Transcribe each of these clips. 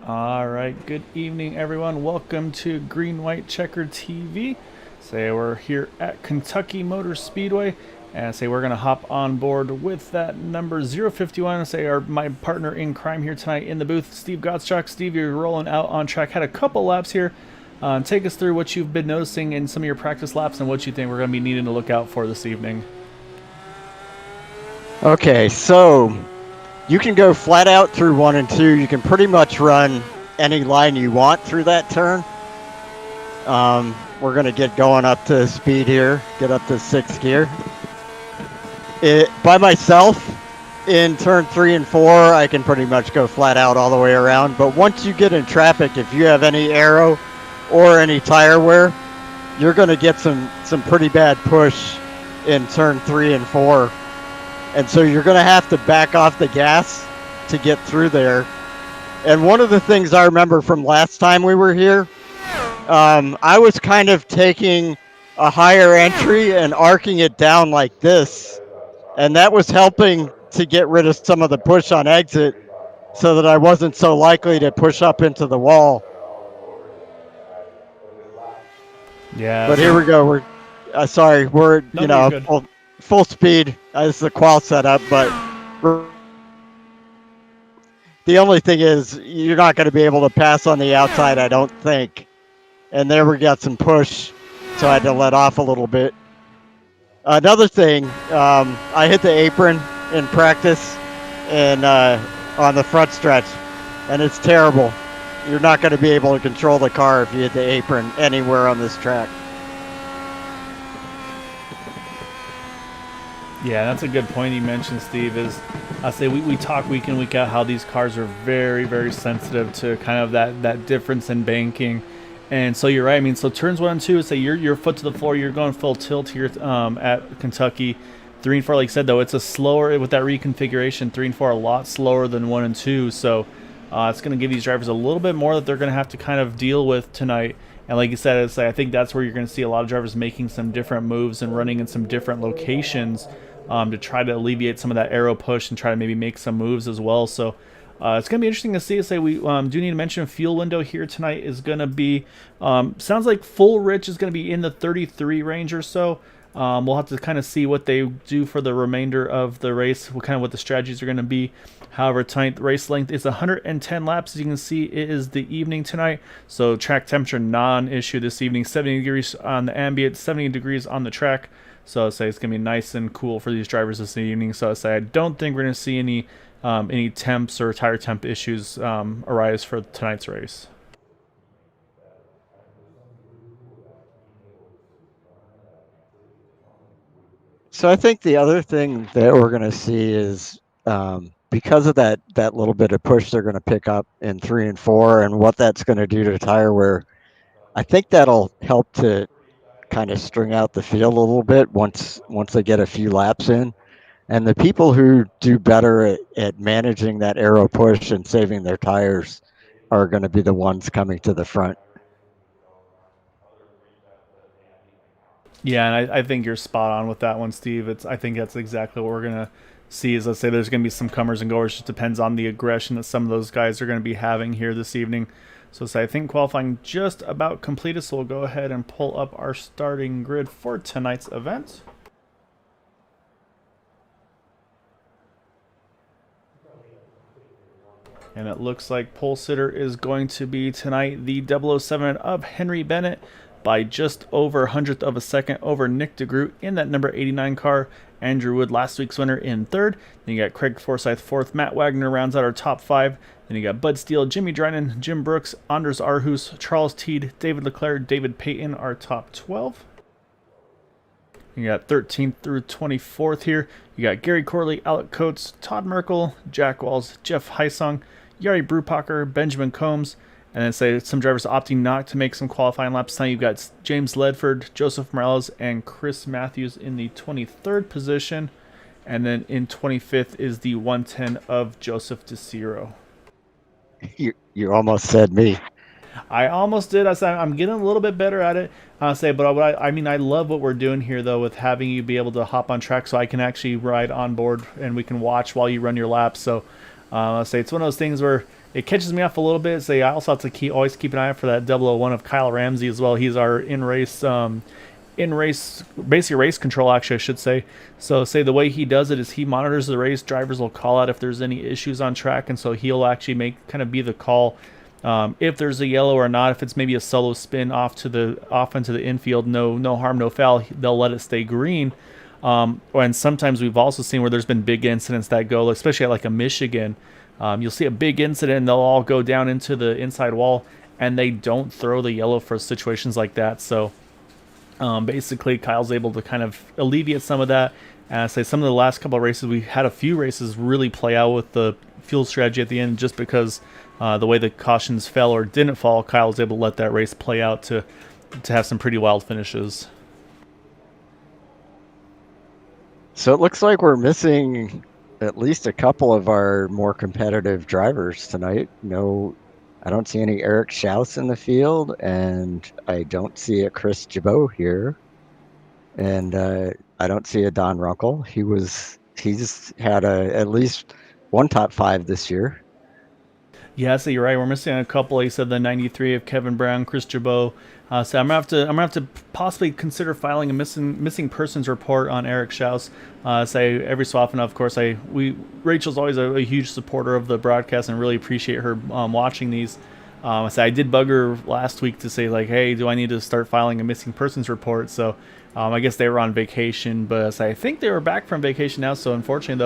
All right, good evening, everyone. Welcome to Green White Checker TV. We're here at Kentucky Motor Speedway, and we're gonna hop on board with that number 051. My partner in crime here tonight in the booth, Steve Gottschalk. Steve, you're rolling out on track. Had a couple laps here. Take us through what you've been noticing in some of your practice laps and what you think we're gonna be needing to look out for this evening. Okay, so you can go flat out through 1 and 2. You can pretty much run any line you want through that turn. We're going to get going up to speed here, get up to 6th gear. By myself, in turn 3 and 4, I can pretty much go flat out all the way around. But once you get in traffic, if you have any aero or any tire wear, you're going to get some pretty bad push in turn 3 and 4. And so you're going to have to back off the gas to get through there. And one of the things I remember from last time we were here, I was kind of taking a higher entry and arcing it down like this. And that was helping to get rid of some of the push on exit so that I wasn't so likely to push up into the wall. Yeah. But here we go. We're No, full speed as the qual setup, but the only thing is you're not going to be able to pass on the outside, I don't think. And there we got some push, so I had to let off a little bit. Another thing, I hit the apron in practice and on the front stretch, and it's terrible. You're not going to be able to control the car if you hit the apron anywhere on this track. Yeah, that's a good point you mentioned, Steve. We talk week in, week out how these cars are very, very sensitive to kind of that difference in banking. And so you're right. I mean, so turns 1 and 2, your foot to the floor, you're going full tilt here at Kentucky. 3 and 4, like I said, though, it's a slower, with that reconfiguration, 3 and 4 are a lot slower than 1 and 2. So it's going to give these drivers a little bit more that they're going to have to kind of deal with tonight. And like you said, I think that's where you're going to see a lot of drivers making some different moves and running in some different locations to try to alleviate some of that aero push and try to maybe make some moves as well. So it's going to be interesting to see. We do need to mention fuel window here tonight is going to be, sounds like full rich is going to be in the 33 range or so. We'll have to kind of see what they do for the remainder of the race, what the strategies are going to be. However, tonight the race length is 110 laps. As you can see, it is the evening tonight. So track temperature non-issue this evening. 70 degrees on the ambient, 70 degrees on the track. So it's going to be nice and cool for these drivers this evening. So I don't think we're going to see any temps or tire temp issues arise for tonight's race. So I think the other thing that we're going to see is because of that little bit of push they're going to pick up in 3 and 4 and what that's going to do to tire wear, I think that'll help to kind of string out the field a little bit once they get a few laps in. And the people who do better at managing that aero push and saving their tires are going to be the ones coming to the front. Yeah, and I think you're spot on with that one, Steve. I think that's exactly what we're going to see is, there's going to be some comers and goers. It just depends on the aggression that some of those guys are going to be having here this evening. So I think qualifying just about completed, so we'll go ahead and pull up our starting grid for tonight's event. And it looks like pole sitter is going to be tonight the 007 of Henry Bennett by just over 100th of a second over Nick DeGroot in that number 89 car. Andrew Wood, last week's winner, in third. Then you got Craig Forsyth fourth. Matt Wagner rounds out our top 5. Then you got Bud Steele, Jimmy Drynan, Jim Brooks, Anders Arhus, Charles Teed, David Leclerc, David Payton, our top 12. You got 13th through 24th here. You got Gary Corley, Alec Coates, Todd Merkel, Jack Walls, Jeff Heisong, Yari Brupacher, Benjamin Combs, and then some drivers opting not to make some qualifying laps. Now you've got James Ledford, Joseph Morales, and Chris Matthews in the 23rd position. And then in 25th is the 110 of Joseph DeCiro. You almost said me. I almost did. I said I'm getting a little bit better at it. I love what we're doing here, though, with having you be able to hop on track so I can actually ride on board and we can watch while you run your laps. So it's one of those things where it catches me off a little bit. Say I also have to always keep an eye out for that 001 of Kyle Ramsey as well. He's our in race basically race control, actually I should say. So say the way he does it is he monitors the race. Drivers will call out if there's any issues on track, and so he'll actually be the call if there's a yellow or not. If it's maybe a solo spin off into the infield, no harm, no foul, they'll let it stay green. And sometimes we've also seen where there's been big incidents that go, especially at like a Michigan. You'll see a big incident and they'll all go down into the inside wall, and they don't throw the yellow for situations like that. So basically, Kyle's able to kind of alleviate some of that. And I say some of the last couple of races, we had a few races really play out with the fuel strategy at the end, just because the way the cautions fell or didn't fall, Kyle was able to let that race play out to have some pretty wild finishes. So it looks like we're missing at least a couple of our more competitive drivers tonight. No, I don't see any Eric Schaus in the field, and I don't see a Chris Jabot here, and I don't see a Don Runkle. He's had at least one top 5 this year. Yeah, so you're right. We're missing a couple. He said the 93 of Kevin Brown, Chris Jabot. So I'm gonna have to possibly consider filing a missing persons report on Eric Schaus. Say every so often, of course, Rachel's always a huge supporter of the broadcast and really appreciate her watching these. I did bug her last week to say like, hey, do I need to start filing a missing persons report? So I guess they were on vacation, but I think they were back from vacation now. So unfortunately,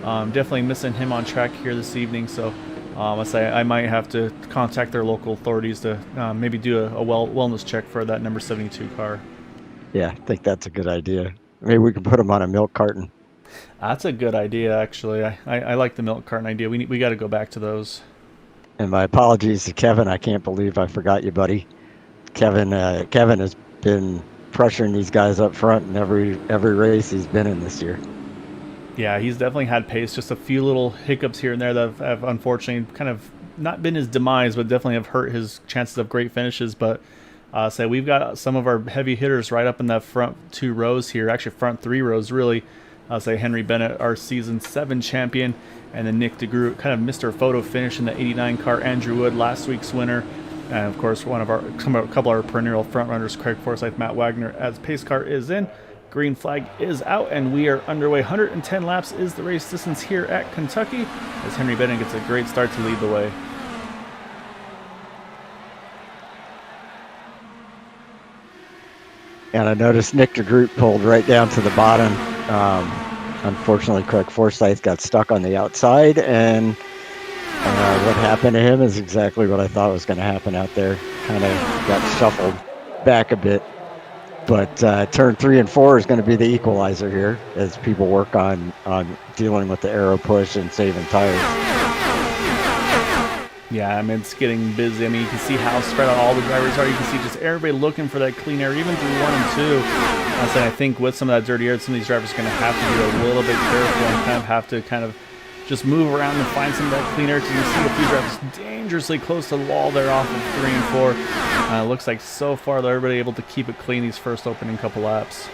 though, definitely missing him on track here this evening. So. I might have to contact their local authorities to maybe do a wellness check for that number 72 car. Yeah, I think that's a good idea. Maybe we can put him on a milk carton. That's a good idea, actually. I like the milk carton idea. We got to go back to those. And my apologies to Kevin. I can't believe I forgot you, buddy. Kevin has been pressuring these guys up front in every race he's been in this year. Yeah, he's definitely had pace. Just a few little hiccups here and there that have unfortunately kind of not been his demise, but definitely have hurt his chances of great finishes. But we've got some of our heavy hitters right up in that front 2 rows here, actually front 3 rows really. Henry Bennett, our season 7 champion, and then Nick DeGroot, kind of Mr. Photo finish in the 89 car. Andrew Wood, last week's winner. And of course, a couple of our perennial front runners, Craig Forsyth, Matt Wagner, as pace car is in. Green flag is out, and we are underway. 110 laps is the race distance here at Kentucky, as Henry Bennett gets a great start to lead the way. And I noticed Nick DeGroot pulled right down to the bottom. Unfortunately, Craig Forsyth got stuck on the outside, and what happened to him is exactly what I thought was going to happen out there. Kind of got shuffled back a bit. But turn 3 and 4 is going to be the equalizer here as people work on dealing with the aero push and saving tires. Yeah, I mean, it's getting busy. I mean, you can see how spread out all the drivers are. You can see just everybody looking for that clean air, even through 1 and 2. I think with some of that dirty air, some of these drivers are going to have to be a little bit careful and kind of just move around and find some of that clean air, because you see a few drivers dangerously close to the wall there off of 3 and 4. It looks like so far they're everybody able to keep it clean these first opening couple laps.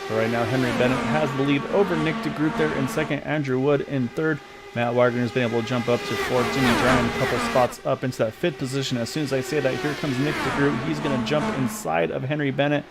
So right now Henry Bennett has the lead over Nick DeGroot there in second, Andrew Wood in third. Matt Wagner has been able to jump up to fourth. Jimmy Brown a couple spots up into that 5th position. As soon as I say that, here comes Nick DeGroot. He's going to jump inside of Henry Bennett,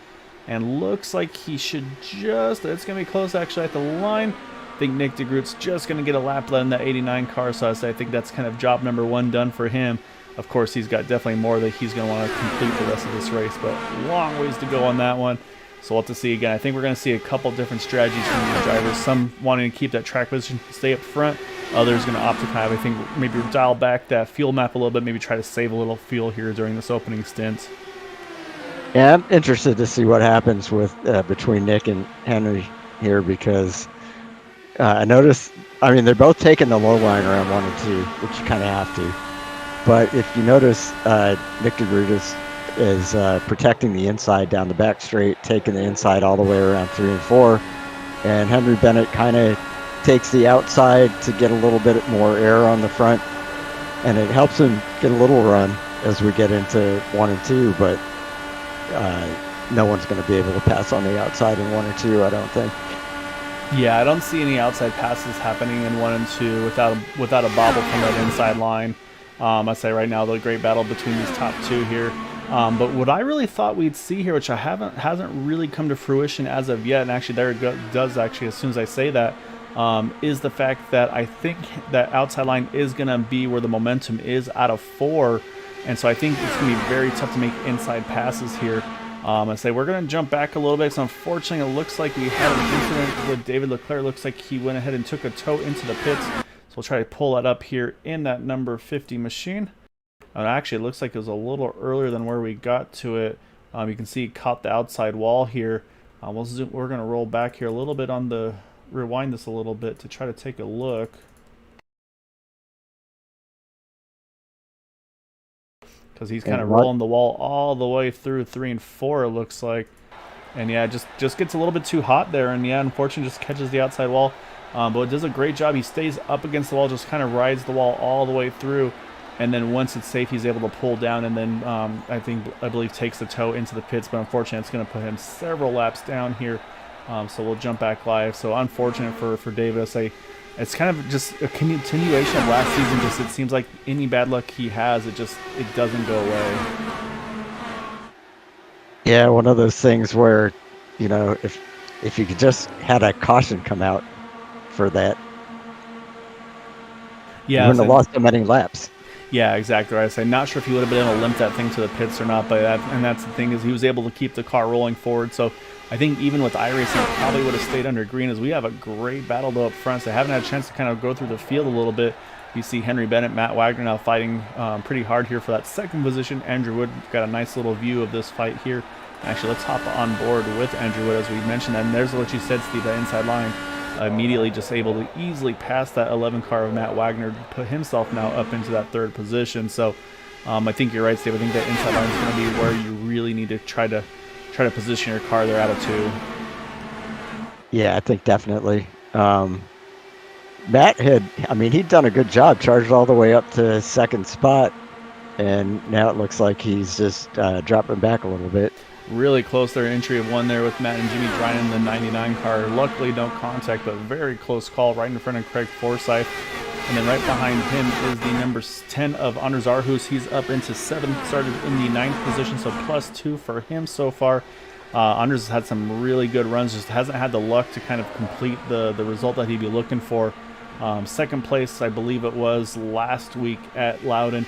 and looks like he should it's going to be close actually at the line. I think Nick DeGroot's just going to get a lap led in that 89 car, so I think that's kind of job number 1 done for him. Of course, he's got definitely more that he's going to want to complete the rest of this race, but long ways to go on that one. So we'll have to see again. I think we're going to see a couple different strategies from these drivers. Some wanting to keep that track position, stay up front. Others going to opt to kind of, I think, maybe dial back that fuel map a little bit, maybe try to save a little fuel here during this opening stint. Yeah, I'm interested to see what happens with between Nick and Henry here, because I noticed, they're both taking the low line around 1 and 2, which you kind of have to. But if you notice, Nick DeGroot is protecting the inside down the back straight, taking the inside all the way around 3 and 4. And Henry Bennett kind of takes the outside to get a little bit more air on the front. And it helps him get a little run as we get into 1 and 2. But no one's going to be able to pass on the outside in 1 or 2, I don't think. Yeah, I don't see any outside passes happening in 1 and 2 without a bobble from that inside line. I say right now the great battle between these top two here. But what I really thought we'd see here, which I hasn't really come to fruition as of yet, and actually there it does actually as soon as I say that, is the fact that I think that outside line is going to be where the momentum is out of 4, and so I think it's going to be very tough to make inside passes here. I say we're going to jump back a little bit. So unfortunately, it looks like we had an incident with David Leclerc. Looks like he went ahead and took a tow into the pits. So we'll try to pull that up here in that number 50 machine. And actually, it looks like it was a little earlier than where we got to it. You can see it caught the outside wall here. We're going to roll back here a little bit on the, rewind this a little bit to try to take a look. Because he's kind of rolling the wall all the way through 3 and 4, it looks like. And yeah, just gets a little bit too hot there. And yeah, unfortunately, just catches the outside wall. But it does a great job. He stays up against the wall, just kind of rides the wall all the way through. And then once it's safe, he's able to pull down and then I believe takes the tow into the pits. But unfortunately, it's going to put him several laps down here. So we'll jump back live. So unfortunate for David. I say it's kind of just a continuation of last season. Just it seems like any bad luck he has, it doesn't go away. Yeah, one of those things where, you know, if you could just had a caution come out for that, yeah, you wouldn't have lost so many laps. Yeah, exactly right. I'm not sure if he would have been able to limp that thing to the pits or not, but that's the thing, is he was able to keep the car rolling forward. So I think even with iRacing, probably would have stayed under green, as we have a great battle though up front. So I haven't had a chance to kind of go through the field a little bit. You see Henry Bennett, Matt Wagner now fighting pretty hard here for that second position. Andrew Wood got a nice little view of this fight here. Actually, let's hop on board with Andrew Wood as we mentioned. And there's what you said, Steve, that inside line. Immediately just able to easily pass that 11 car of Matt Wagner, put himself now up into that 3rd position. So I think you're right, Steve. I think that inside line is going to be where you really need to try to position your car there out of 2. Yeah, I think definitely. Matt he'd done a good job, charged all the way up to 2nd spot, and now it looks like he's just dropping back a little bit. Really close there, entry of 1 there with Matt and Jimmy Dryden in the 99 car. Luckily, no contact, but very close call right in front of Craig Forsyth. And then right behind him is the number 10 of Anders Arhus. He's up into 7th, started in the 9th position, so +2 for him so far. Anders has had some really good runs, just hasn't had the luck to kind of complete the result that he'd be looking for. 2nd place, I believe it was last week at Loudon.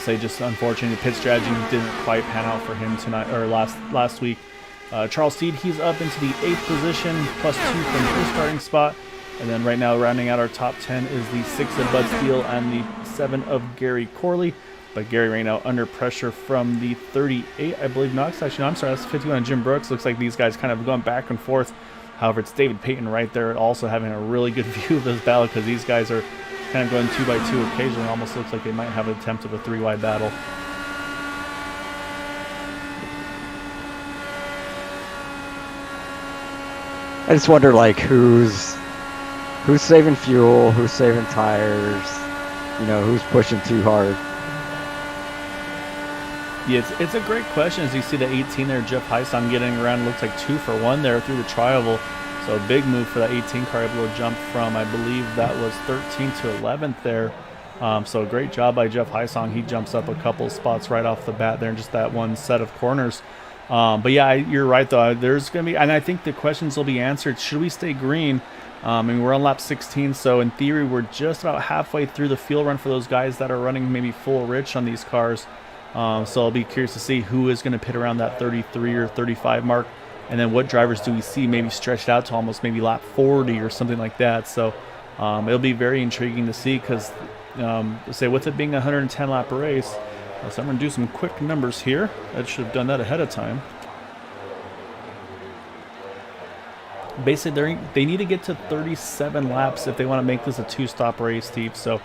Just unfortunately, the pit strategy didn't quite pan out for him tonight or last week. Charles Steed, he's up into the 8th position, +2 from his starting spot. And then right now, rounding out our top 10 is the 6 of Bud Steele and the 7 of Gary Corley. But Gary right now under pressure from the 38, I believe. No, actually, no, I'm sorry, that's 51 of Jim Brooks. Looks like these guys kind of going back and forth. However, it's David Payton right there also having a really good view of this battle, because these guys are kind of going 2 by 2 occasionally. Almost looks like they might have an attempt of a 3-wide battle. I just wonder, like, who's saving fuel, who's saving tires, you know, who's pushing too hard. Yeah, it's a great question. As you see the 18 there, Jeff Heisam getting around, looks like 2 for 1 there through the tri-oval. So a big move for that 18 car, able to jump from, I believe that was 13th to 11th there. So a great job by Jeff Heisam. He jumps up a couple spots right off the bat there in just that one set of corners. But yeah, you're right though. There's going to be, and I think the questions will be answered. Should we stay green? And we're on lap 16, so in theory we're just about halfway through the field run for those guys that are running maybe full rich on these cars. So I'll be curious to see who is going to pit around that 33 or 35 mark, and then what drivers do we see maybe stretched out to almost maybe lap 40 or something like that. So it'll be very intriguing to see, because say with it being a 110 lap race, so I'm going to do some quick numbers here. I should have done that ahead of time. Basically, they need to get to 37 laps if they want to make this a 2-stop race, Steve. So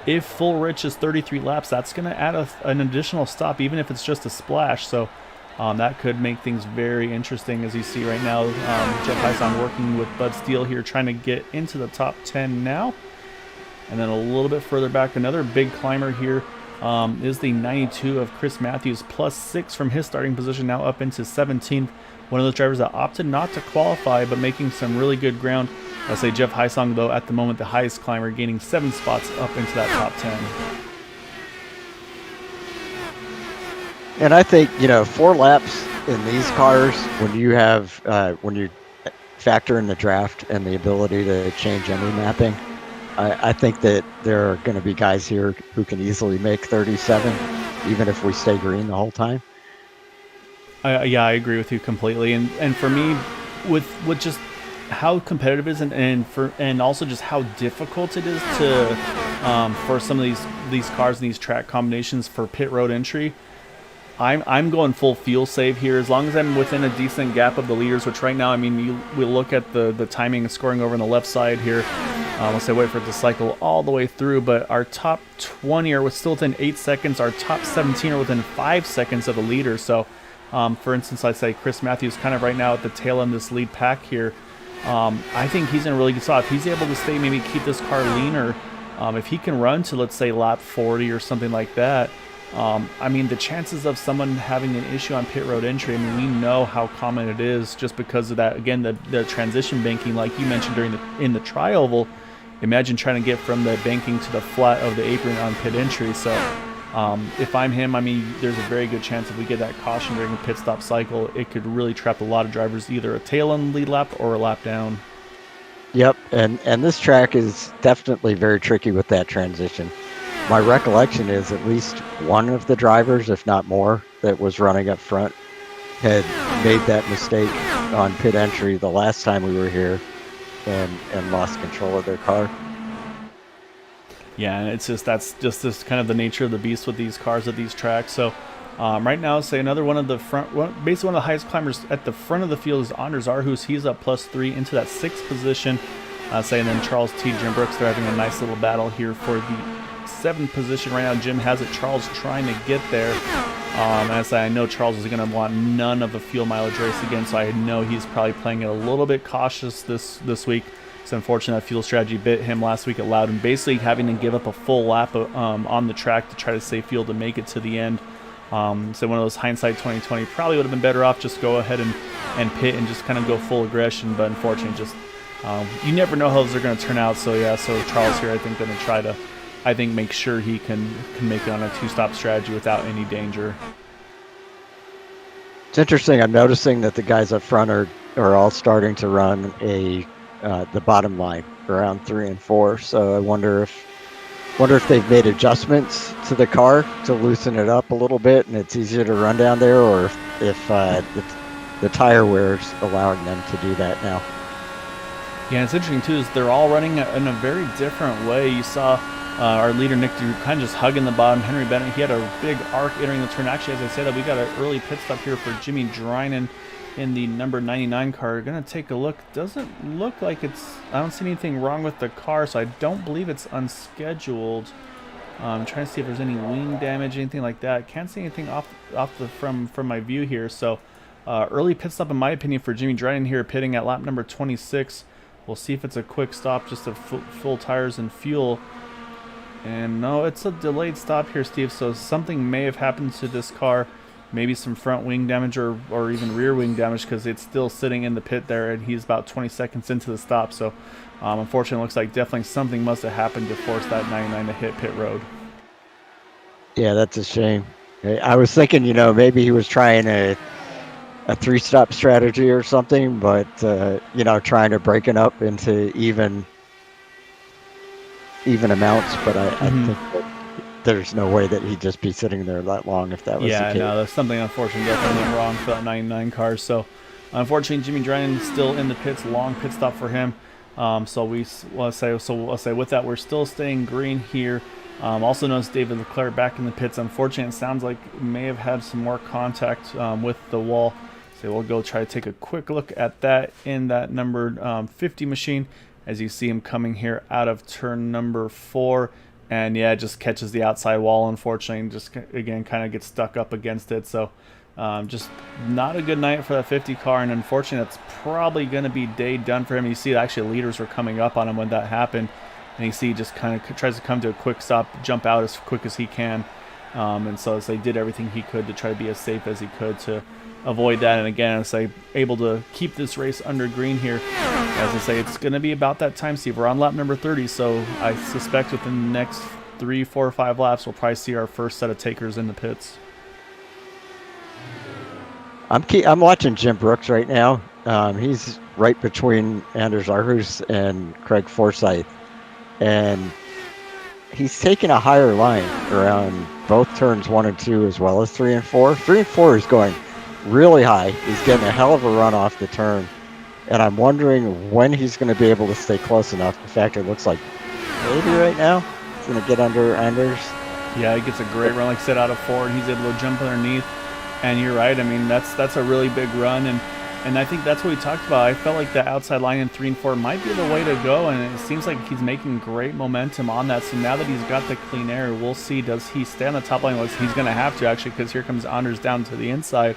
if full rich is 33 laps, that's going to add an additional stop, even if it's just a splash. So that could make things very interesting. As you see right now, Jeff Heisam working with Bud Steele here, trying to get into the top 10 now. And then a little bit further back, another big climber here is the 92 of Chris Matthews, +6 from his starting position, now up into 17th. One of those drivers that opted not to qualify, but making some really good ground. I'll say Jeff Heisong, though, at the moment, the highest climber, gaining 7 spots up into that top 10. And I think, 4 laps in these cars, when you have, when you factor in the draft and the ability to change any mapping, I think that there are going to be guys here who can easily make 37, even if we stay green the whole time. Yeah, I agree with you completely. And for me, with just how competitive it is, and also just how difficult it is to for some of these cars and these track combinations for pit road entry, I'm going full fuel save here. As long as I'm within a decent gap of the leaders, which right now, I mean, we look at the timing and scoring over on the left side here. Let's say wait for it to cycle all the way through, but our top 20 are still within 8 seconds. Our top 17 are within 5 seconds of the leader. So, for instance, I say Chris Matthews kind of right now at the tail end of this lead pack here. I think he's in a really good spot. If he's able to stay, maybe keep this car leaner, if he can run to, let's say, lap 40 or something like that, I mean, the chances of someone having an issue on pit road entry, I mean, we know how common it is just because of that. Again, the transition banking, like you mentioned in the tri-oval, imagine trying to get from the banking to the flat of the apron on pit entry. So if I'm him, I mean, there's a very good chance if we get that caution during the pit stop cycle, it could really trap a lot of drivers, either a tail end lead lap or a lap down. Yep, and this track is definitely very tricky with that transition. My recollection is at least one of the drivers, if not more, that was running up front had made that mistake on pit entry the last time we were here and lost control of their car. Yeah, and that's just this kind of the nature of the beast with these cars at these tracks. So right now, say another one of the basically one of the highest climbers at the front of the field is Anders Arhus. He's up +3 into that 6th position. And then Charles T. Jim Brooks, they're having a nice little battle here for the 7th position right now. Jim has it. Charles trying to get there. I know Charles is going to want none of the fuel mileage race again, so I know he's probably playing it a little bit cautious this week. It's unfortunate that fuel strategy bit him last week at Loudon, basically having to give up a full lap on the track to try to save fuel to make it to the end. So one of those hindsight 2020 probably would have been better off just go ahead and pit and just kind of go full aggression, but unfortunately just you never know how those are going to turn out. So yeah, so Charles here I think going to try to make sure he can make it on a 2-stop strategy without any danger. It's interesting. I'm noticing that the guys up front are all starting to run the bottom line around 3 and 4. So I wonder if they've made adjustments to the car to loosen it up a little bit and it's easier to run down there, or if the tire wear's allowing them to do that now. Yeah, it's interesting too is they're all running in a very different way. You saw our leader Nick kind of just hugging the bottom. Henry Bennett, he had a big arc entering the turn. Actually, as I said, we got an early pit stop here for Jimmy Drynan in the number 99 car. Gonna take a look. Doesn't look like I don't see anything wrong with the car, so I don't believe it's unscheduled. I'm trying to see if there's any wing damage, anything like that. Can't see anything from my view here. So early pit stop in my opinion for Jimmy Drynan here, pitting at lap number 26. We'll see if it's a quick stop, just to full tires and fuel. And no, it's a delayed stop here, Steve, so something may have happened to this car. Maybe some front wing damage or even rear wing damage, because it's still sitting in the pit there, and he's about 20 seconds into the stop. So unfortunately, it looks like definitely something must have happened to force that 99 to hit pit road. Yeah, that's a shame. I was thinking, maybe he was trying a 3-stop strategy or something, but trying to break it up into even amounts, but I think that there's no way that he'd just be sitting there that long if that was the case. Yeah, no, there's something unfortunate definitely went wrong for that 99 car. So unfortunately, Jimmy Drynan still in the pits, long pit stop for him. So we'll say with that, we're still staying green here. Also notice David Leclerc back in the pits. Unfortunately, it sounds like may have had some more contact with the wall. So we'll go try to take a quick look at that in that number 50 machine. As you see him coming here out of turn number 4, and yeah, just catches the outside wall, unfortunately, and just again kind of gets stuck up against it. So just not a good night for that 50 car, and unfortunately that's probably going to be day done for him. You see actually leaders were coming up on him when that happened, and you see he just kind of tries to come to a quick stop, jump out as quick as he can. And so they did everything he could to try to be as safe as he could to avoid that. And again, as I able to keep this race under green here, as I say, it's going to be about that time, Steve. We're on lap number 30, so I suspect within the next 3, 4, 5 laps, we'll probably see our first set of takers in the pits. I'm watching Jim Brooks right now. He's right between Anders Arhus and Craig Forsyth, and he's taking a higher line around both turns 1 and 2 as well as 3 and 4. 3 and 4 is going really high. He's getting a hell of a run off the turn, and I'm wondering when he's going to be able to stay close enough. In fact, it looks like maybe right now he's going to get under Anders. Yeah, he gets a great run, like I said, out of 4, and he's able to jump underneath. And you're right. I mean, that's a really big run, and I think that's what we talked about. I felt like the outside line in 3 and 4 might be the way to go, and it seems like he's making great momentum on that. So now that he's got the clean air, we'll see, does he stay on the top line? Well, he's going to have to, actually, because here comes Anders down to the inside.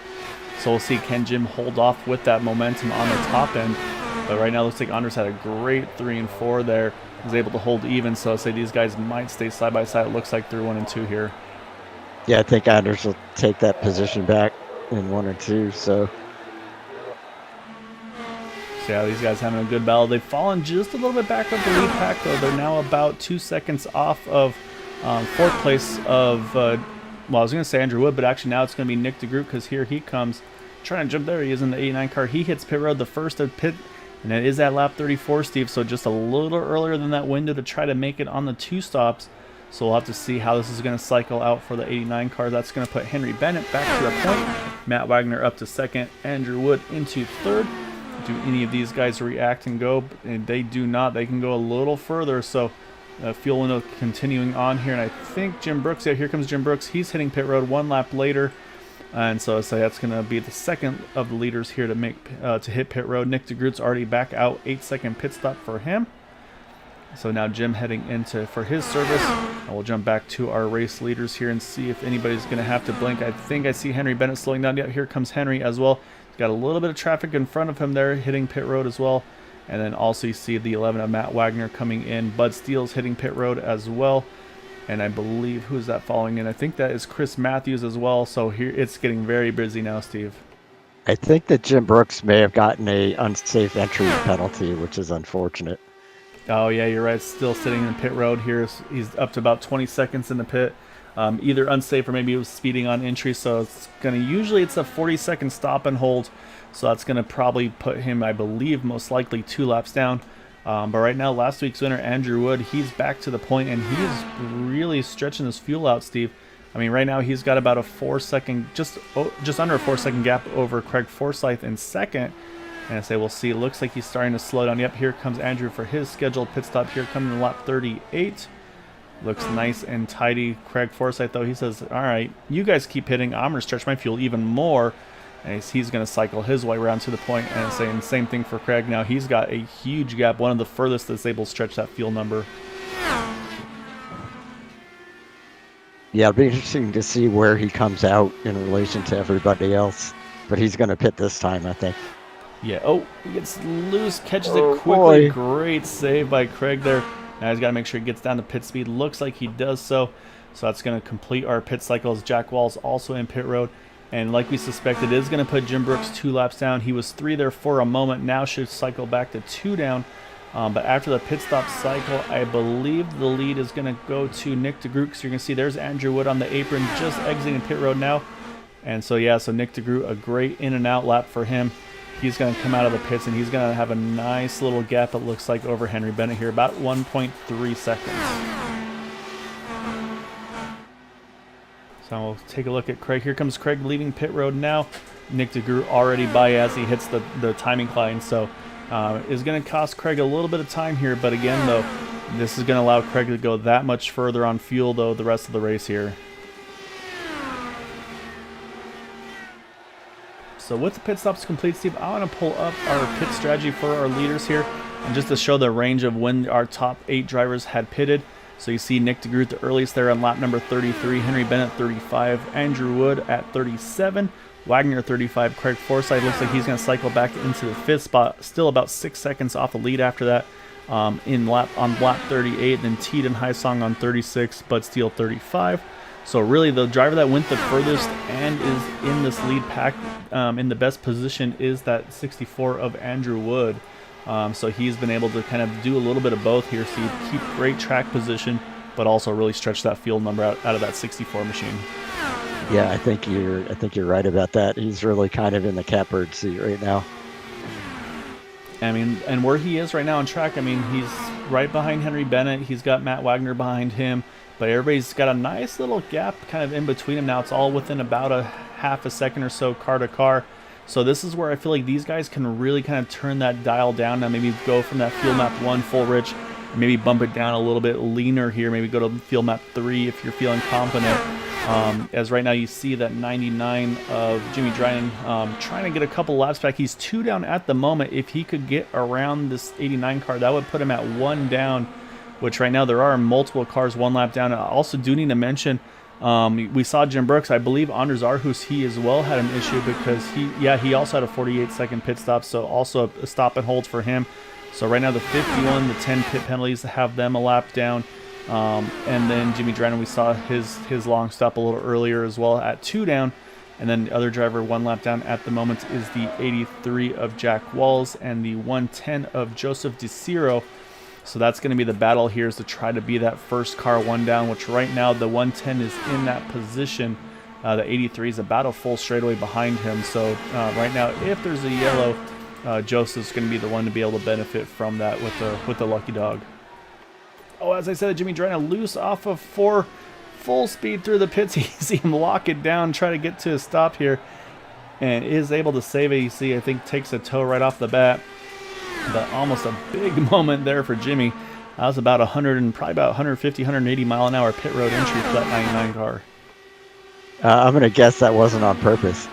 So we'll see, can Jim hold off with that momentum on the top end? But right now, it looks like Anders had a great 3 and 4 there. He was able to hold even, so I'll say these guys might stay side by side. It looks like they're 1 and 2 here. Yeah, I think Anders will take that position back in 1 or 2, so yeah, these guys having a good battle. They've fallen just a little bit back up the lead pack, though. They're now about 2 seconds off of 4th place of, well, I was going to say Andrew Wood, but actually now it's going to be Nick DeGroot, because here he comes trying to jump there. He is in the 89 car. He hits pit road, the first of pit, and it is at lap 34, Steve, so just a little earlier than that window to try to make it on the 2 stops. So we'll have to see how this is going to cycle out for the 89 car. That's going to put Henry Bennett back to the point. Matt Wagner up to 2nd. Andrew Wood into 3rd. Do any of these guys react and go? And they do not. They can go a little further. So fuel window continuing on here. And I think Jim Brooks, yeah, here comes Jim Brooks. He's hitting pit road 1 lap later. And so I say that's going to be the second of the leaders here to make to hit pit road. Nick DeGroot's already back out. 8-second pit stop for him. So now Jim heading into for his service. And we'll jump back to our race leaders here and see if anybody's going to have to blink. I think I see Henry Bennett slowing down. Yep, here comes Henry as well. He's got a little bit of traffic in front of him there, hitting pit road as well. And then also you see the 11 of Matt Wagner coming in. Bud Steele's hitting pit road as well. And I believe, who's that following in? I think that is Chris Matthews as well. So here it's getting very busy now, Steve. I think that Jim Brooks may have gotten a unsafe entry penalty, which is unfortunate. Oh, yeah, you're right. Still sitting in pit road here. He's up to about 20 seconds in the pit. Either unsafe or maybe he was speeding on entry. So it's going to, usually it's a 40-second stop and hold. So that's going to probably put him, I believe, most likely 2 laps down. But right now, last week's winner, Andrew Wood, he's back to the point, and he is really stretching his fuel out, Steve. I mean, right now he's got about a 4-second, just under a 4-second gap over Craig Forsyth in 2nd. And I say, we'll see. It looks like he's starting to slow down. Yep, here comes Andrew for his scheduled pit stop here coming in lap 38. Looks nice and tidy. Craig Forsyth, though, he says, all right, you guys keep hitting. I'm going to stretch my fuel even more. And he's going to cycle his way around to the point. And I'm saying the same thing for Craig. Now he's got a huge gap, one of the furthest that's able to stretch that fuel number. Yeah, it'll be interesting to see where he comes out in relation to everybody else. But he's going to pit this time, I think. Yeah, oh, he gets loose, catches it quickly. Boy. Great save by Craig there. Now he's got to make sure he gets down to pit speed. Looks like he does so. So that's going to complete our pit cycles. Jack Wall's also in pit road. And like we suspected, it is going to put Jim Brooks 2 laps down. He was 3 there for a moment. Now should cycle back to 2 down. But after the pit stop cycle, I believe the lead is going to go to Nick DeGroot. So you're going to see there's Andrew Wood on the apron just exiting pit road now. And so, yeah, so Nick DeGroot, a great in and out lap for him. He's going to come out of the pits, and he's going to have a nice little gap, it looks like, over Henry Bennett here, about 1.3 seconds. So we'll take a look at Craig. Here comes Craig leaving pit road now. Nick DeGroot already by as he hits the timing line. So is going to cost Craig a little bit of time here. But again, though, this is going to allow Craig to go that much further on fuel, though, the rest of the race here. So with the pit stops complete, Steve, I want to pull up our pit strategy for our leaders here. And just to show the range of when our top 8 drivers had pitted. So you see Nick DeGroot the earliest there on lap number 33, Henry Bennett 35, Andrew Wood at 37, Wagner 35, Craig Forsyth looks like he's going to cycle back into the 5th spot, still about 6 seconds off the lead after that on lap 38, then Teed and Hysong on 36, Bud Steele 35. So really, the driver that went the furthest and is in this lead pack in the best position is that 64 of Andrew Wood. So he's been able to kind of do a little bit of both here. So you keep great track position, but also really stretch that field number out of that 64 machine. Yeah, I think you're right about that. He's really kind of in the catbird seat right now. I mean, and where he is right now on track, I mean, he's right behind Henry Bennett. He's got Matt Wagner behind him, but everybody's got a nice little gap kind of in between them now. It's all within about a half a second or so car to car. So this is where I feel like these guys can really kind of turn that dial down now. Maybe go from that field map 1 full rich, maybe bump it down a little bit leaner here. Maybe go to field map 3 if you're feeling confident. As right now you see that 99 of Jimmy Dryden trying to get a couple laps back. He's 2 down at the moment. If he could get around this 89 car, that would put him at 1 down, which right now there are multiple cars 1 lap down. I also do need to mention, we saw Jim Brooks. I believe Anders Arhus, he as well had an issue because he also had a 48-second pit stop, so also a stop and hold for him. So right now the 51, the 10 pit penalties have them a lap down. And then Jimmy Dryden, we saw his long stop a little earlier as well at 2 down. And then the other driver 1 lap down at the moment is the 83 of Jack Walls and the 110 of Joseph DeCiro. So that's going to be the battle here, is to try to be that first car 1 down, which right now the 110 is in that position. The 83 is about a full straightaway behind him. So right now, if there's a yellow, Joseph's going to be the one to be able to benefit from that with the lucky dog. Oh, as I said, Jimmy Dryden loose off of 4, full speed through the pits. You see him lock it down, try to get to a stop here, and is able to save it. You see, I think takes a toe right off the bat. But almost a big moment there for Jimmy. That was about 150, 180 mile an hour pit road entry for that 99 car. I'm going to guess that wasn't on purpose.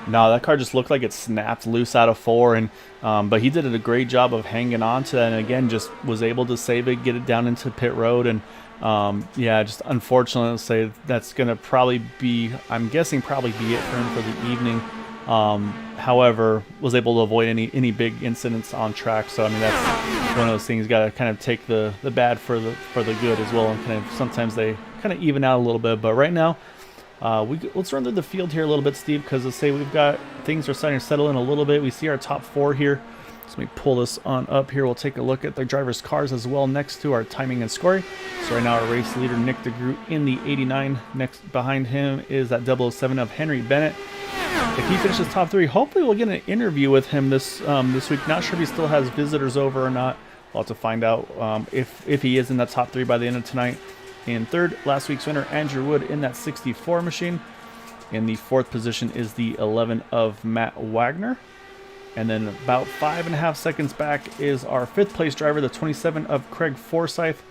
No, that car just looked like it snapped loose out of 4, and but he did a great job of hanging on to that, and again, just was able to save it, get it down into pit road, and yeah, just unfortunately, let's say that's going to probably be, I'm guessing, probably be it for him for the evening. However, was able to avoid any big incidents on track. So I mean, that's one of those things. Got to kind of take the bad for the good as well, and kind of sometimes they kind of even out a little bit. But right now, let's run through the field here a little bit, Steve, because let's say we've got things are starting to settle in a little bit. We see our top 4 here. So let me pull this on up here. We'll take a look at the drivers' cars as well next to our timing and scoring. So right now our race leader Nick DeGroot in the 89. Next behind him is that 007 of Henry Bennett. If he finishes top 3, hopefully we'll get an interview with him this week. Not sure if he still has visitors over or not. We'll have to find out if he is in that top 3 by the end of tonight. In 3rd, last week's winner Andrew Wood in that 64 machine. In the 4th position is the 11 of Matt Wagner. And then about 5.5 seconds back is our 5th place driver, the 27 of Craig Forsyth.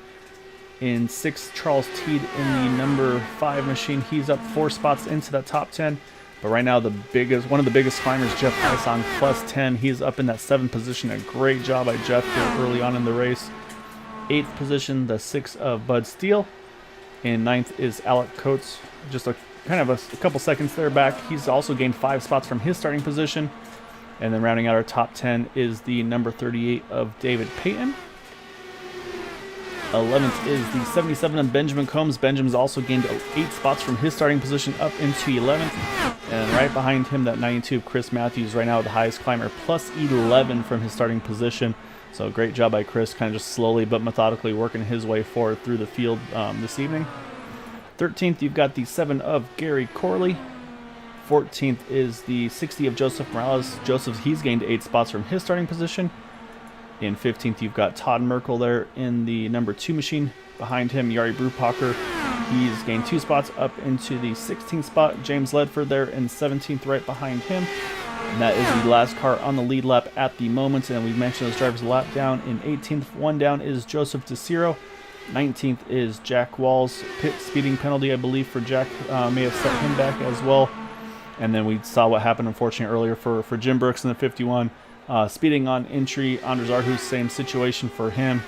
In 6th, Charles Teed in the number 5 machine. He's up 4 spots into that top 10. But right now, one of the biggest climbers, Jeff Heisong, plus 10. He's up in that 7th position. A great job by Jeff here early on in the race. 8th position, the 6 of Bud Steele. In 9th is Alec Coates, just a couple seconds there back. He's also gained 5 spots from his starting position. And then rounding out our top 10 is the number 38 of David Payton. 11th is the 77 of Benjamin Combs. Benjamin's also gained 8 spots from his starting position up into 11th. And right behind him, that 92 of Chris Matthews, right now the highest climber, plus 11 from his starting position. So great job by Chris, kind of just slowly but methodically working his way forward through the field this evening. 13th, you've got the 7 of Gary Corley. 14th is the 60 of Joseph Morales. He's gained 8 spots from his starting position. In 15th, you've got Todd Merkel there in the number 2 machine. Behind him, Yari Brupacher. He's gained 2 spots up into the 16th spot. James Ledford there in 17th, right behind him. And that is the last car on the lead lap at the moment. And we've mentioned those drivers a lap down. In 18th, 1 down is Joseph DeCiro. 19th is Jack Walls. Pit speeding penalty, I believe, for Jack may have set him back as well. And then we saw what happened, unfortunately, earlier for Jim Brooks in the 51. Speeding on entry, Anders Arhus, same situation for him.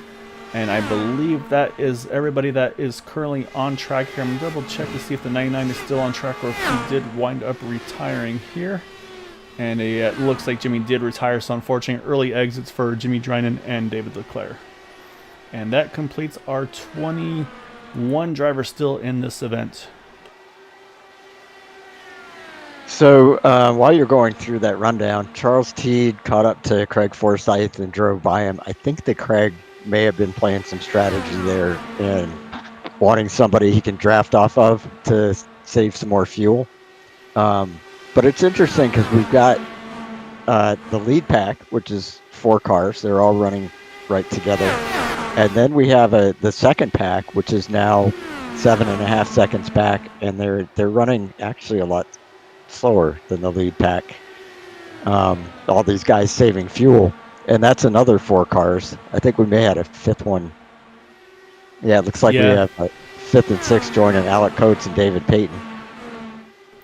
And I believe that is everybody that is currently on track here. I'm going to double check to see if the 99 is still on track or if he did wind up retiring here. And it looks like Jimmy did retire, so unfortunately early exits for Jimmy Dryden and David Leclerc. And that completes our 21 drivers still in this event. So while you're going through that rundown, Charles Teed caught up to Craig Forsyth and drove by him. I think that Craig may have been playing some strategy there and wanting somebody he can draft off of to save some more fuel. But it's interesting because we've got the lead pack, which is 4 cars. They're all running right together. And then we have the second pack, which is now 7.5 seconds back, and they're running actually a lot slower than the lead pack. All these guys saving fuel, and that's another 4 cars. I think we may have a 5th one. Yeah, it looks like we have a 5th and 6th joining Alec Coates and David Payton.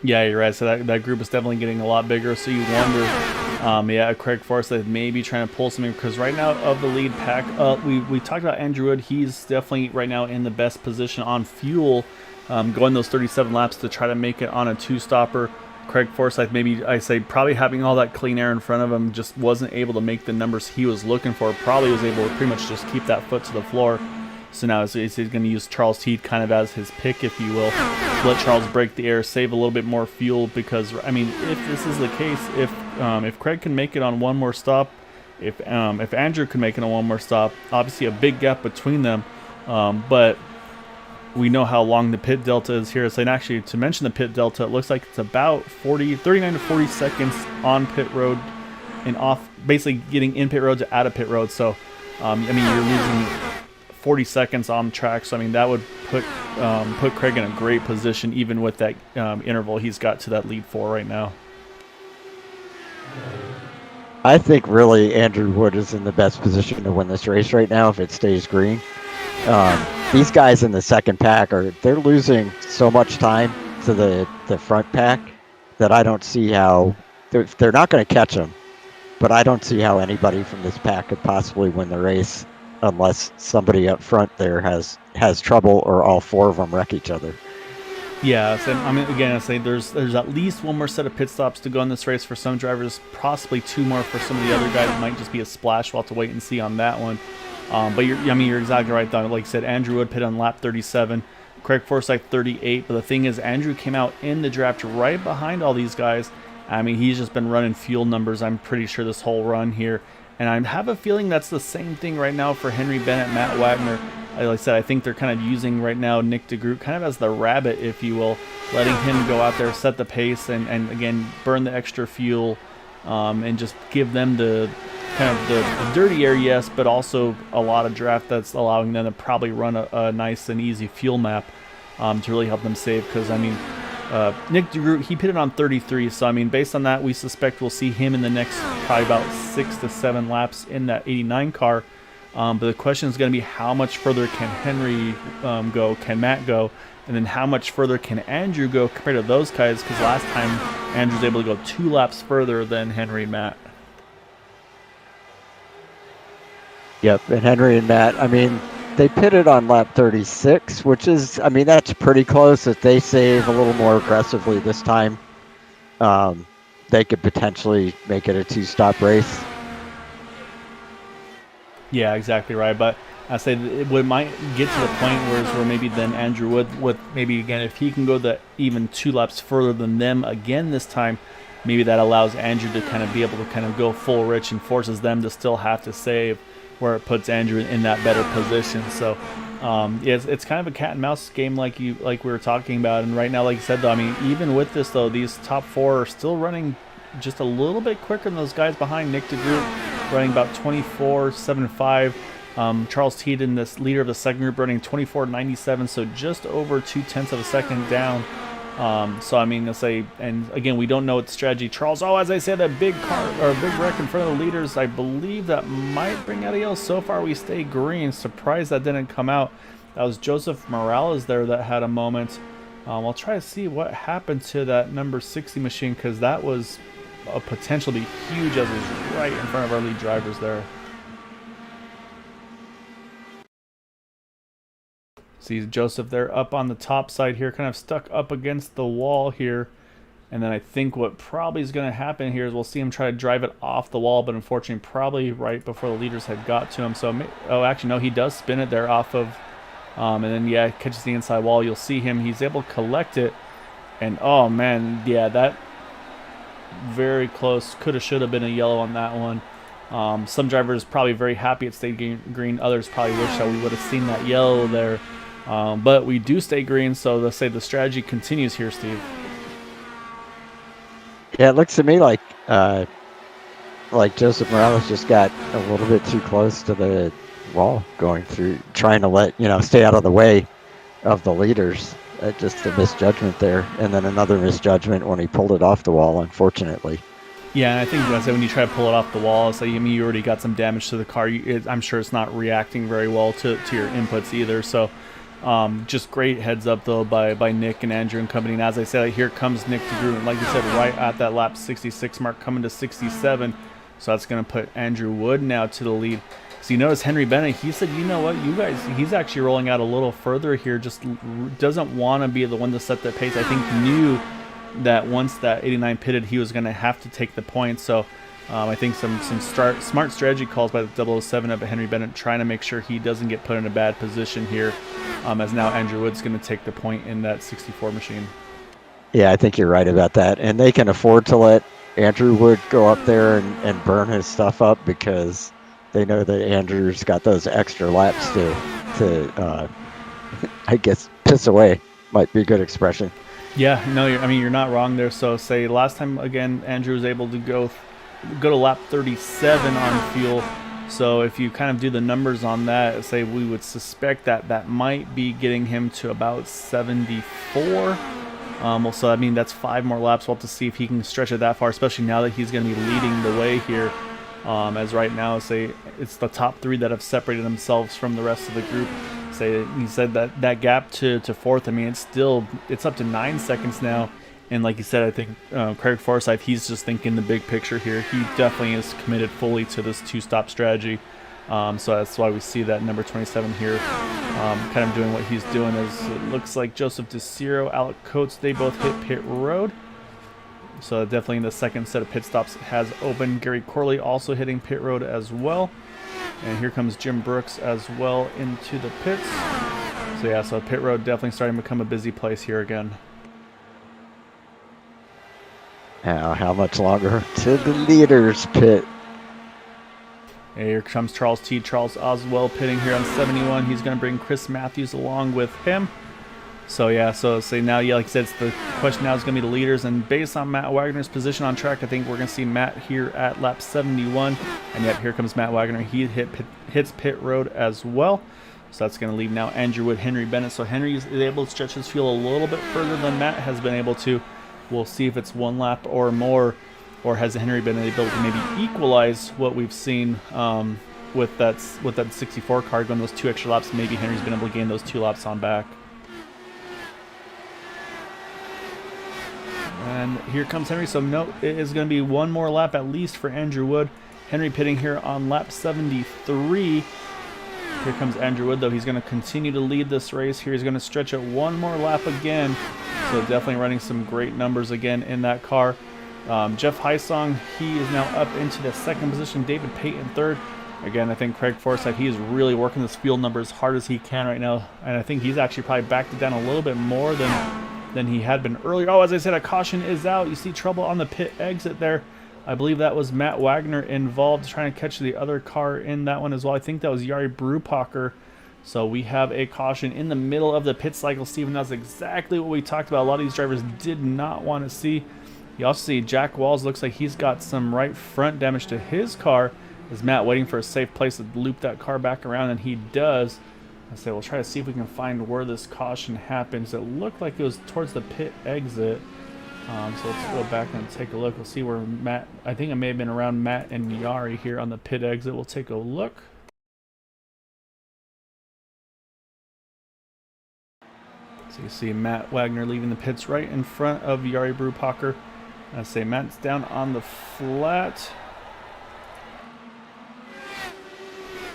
Yeah, you're right. So that group is definitely getting a lot bigger. So you wonder, Craig Forsyth may be trying to pull something, because right now of the lead pack, we talked about Andrew Wood. He's definitely right now in the best position on fuel, going those 37 laps to try to make it on a 2-stopper. Craig Forsyth, maybe I say probably having all that clean air in front of him, just wasn't able to make the numbers he was looking for. Probably was able to pretty much just keep that foot to the floor. So now he's going to use Charles Teed kind of as his pick, if you will. Let Charles break the air, save a little bit more fuel, because, I mean, if this is the case, if Craig can make it on one more stop, if Andrew can make it on one more stop, obviously a big gap between them, but we know how long the pit delta is here. So, and actually, to mention the pit delta, it looks like it's about 39 to 40 seconds on pit road and off, basically getting in pit road to out of pit road. So, I mean, you're losing 40 seconds on track. So, I mean, that would put Craig in a great position, even with that interval he's got to that lead 4 right now. I think really Andrew Wood is in the best position to win this race right now if it stays green. These guys in the second pack they're losing so much time to the front pack that I don't see how they're not going to catch them, but I don't see how anybody from this pack could possibly win the race unless somebody up front there has trouble or all 4 of them wreck each other. Yeah, so, I mean, again, I say there's at least one more set of pit stops to go in this race for some drivers, possibly 2 more for some of the other guys. It might just be a splash. We'll have to wait and see on that one. But you're exactly right, though. Like I said, Andrew Wood pit on lap 37, Craig Forsyth 38. But the thing is, Andrew came out in the draft right behind all these guys. I mean, he's just been running fuel numbers, I'm pretty sure, this whole run here. And I have a feeling that's the same thing right now for Henry Bennett, Matt Wagner. Like I said, I think they're kind of using right now Nick DeGroot kind of as the rabbit, if you will, letting him go out there, set the pace, and again, burn the extra fuel, and just give them the kind of the dirty air, yes, but also a lot of draft that's allowing them to probably run a nice and easy fuel map to really help them save. Because, I mean, Nick DeGroot, he pitted on 33, so I mean, based on that, we suspect we'll see him in the next probably about 6 to 7 laps in that 89 car. But the question is going to be how much further can Henry go, can Matt go, and then how much further can Andrew go compared to those guys, because last time Andrew was able to go 2 laps further than Henry and Matt. Yep, and Henry and Matt, I mean, they pitted on lap 36, which is, I mean, that's pretty close. If they save a little more aggressively this time, they could potentially make it a 2-stop race. Yeah, exactly right. But I say it might get to the point where maybe then Andrew Wood, with maybe again, if he can go even 2 laps further than them again this time, maybe that allows Andrew to kind of be able to kind of go full rich and forces them to still have to save, where it puts Andrew in that better position. So it's kind of a cat and mouse game like we were talking about. And right now, like you said, though, I mean, even with this though, these top 4 are still running just a little bit quicker than those guys behind. Nick DeGroot running about 24.75. Charles Teed, in this leader of the second group, running 24.97, so just over 0.2 of a second down. So I mean, let's say, and again, we don't know what strategy Charles. Oh, as I said, a big car or a big wreck in front of the leaders. I believe that might bring out a yellow. So far, we stay green. Surprised that didn't come out. That was Joseph Morales there that had a moment. I'll try to see what happened to that number 60 machine, because that was a potential to be huge, as was right in front of our lead drivers there. See Joseph there up on the top side here, kind of stuck up against the wall here. And then I think what probably is going to happen here is we'll see him try to drive it off the wall, but unfortunately probably right before the leaders had got to him. So, oh, actually, no, he does spin it there off of, and then, yeah, catches the inside wall. You'll see him. He's able to collect it. And, oh, man, yeah, that very close. Could have, should have been a yellow on that one. Some drivers probably very happy it stayed green. Others probably wish that we would have seen that yellow there. But we do stay green, so let's say the strategy continues here, Steve. Yeah, it looks to me like Joseph Morales just got a little bit too close to the wall going through, trying to stay out of the way of the leaders. Just a misjudgment there, and then another misjudgment when he pulled it off the wall, unfortunately. Yeah, and I think when you try to pull it off the wall, so you already got some damage to the car. I'm sure it's not reacting very well to your inputs either. So just great heads up though by Nick and Andrew and company. And as I said, here comes Nick DeGroot, and like you said, right at that lap 66 mark, coming to 67. So that's going to put Andrew Wood now to the lead. So you notice Henry Bennett, he said, you know what, you guys, he's actually rolling out a little further here, just doesn't want to be the one to set the pace. I think knew that once that 89 pitted, he was going to have to take the point. So I think some smart strategy calls by the 007 up at Henry Bennett, trying to make sure he doesn't get put in a bad position here, as now Andrew Wood's going to take the point in that 64 machine. Yeah, I think you're right about that. And they can afford to let Andrew Wood go up there and burn his stuff up, because they know that Andrew's got those extra laps to I guess, piss away, might be a good expression. Yeah, no, you're not wrong there. So say last time, again, Andrew was able to go to lap 37 on fuel. So if you kind of do the numbers on that, say we would suspect that might be getting him to about 74. So I mean, that's 5 more laps. We'll have to see if he can stretch it that far, especially now that he's going to be leading the way here. As right now, say it's the top 3 that have separated themselves from the rest of the group. Say he said that gap to 4th. I mean, it's up to 9 seconds now. And like you said, I think Craig Forsyth, he's just thinking the big picture here. He definitely is committed fully to this 2-stop strategy. So that's why we see that number 27 here kind of doing what he's doing. As it looks like Joseph DeCiro, Alec Coates, they both hit pit road. So definitely the second set of pit stops has opened. Gary Corley also hitting pit road as well. And here comes Jim Brooks as well into the pits. So yeah, so pit road definitely starting to become a busy place here again. Now, how much longer to the leaders pit? And here comes Charles Oswell pitting here on 71. He's going to bring Chris Matthews along with him. So yeah, so say now, yeah, like I said, it's the question now is going to be the leaders, and based on Matt Wagner's position on track, I think we're going to see Matt here at lap 71. And yet here comes Matt Wagner. He hits pit road as well. So that's going to leave now Andrew Wood, Henry Bennett. So Henry is able to stretch his field a little bit further than Matt has been able to. We'll see if it's 1 lap or more, or has Henry been able to maybe equalize what we've seen with that 64 car going those 2 extra laps. Maybe Henry's been able to gain those 2 laps on back. And here comes Henry. So no, it is going to be 1 more lap at least for Andrew Wood. Henry pitting here on lap 73. Here comes Andrew Wood, though. He's going to continue to lead this race here. He's going to stretch it 1 more lap again. So definitely running some great numbers again in that car. Jeff Heisong, he is now up into the 2nd position. David Payton 3rd. Again, I think Craig Forsyth, he is really working this field number as hard as he can right now. And I think he's actually probably backed it down a little bit more than he had been earlier. Oh, as I said, a caution is out. You see trouble on the pit exit there. I believe that was Matt Wagner involved, trying to catch the other car in that one as well. I think that was Jari Brupacher. So we have a caution in the middle of the pit cycle, Steven. That's exactly what we talked about. A lot of these drivers did not want to see. You also see Jack Walls looks like he's got some right front damage to his car. Is Matt waiting for a safe place to loop that car back around? And he does. I say we'll try to see if we can find where this caution happens. It looked like it was towards the pit exit. So let's go back and take a look. We'll see where Matt, I think it may have been around Matt and Jari here on the pit exit. We'll take a look. So you see Matt Wagner leaving the pits right in front of Jari Brupacher. I say Matt's down on the flat.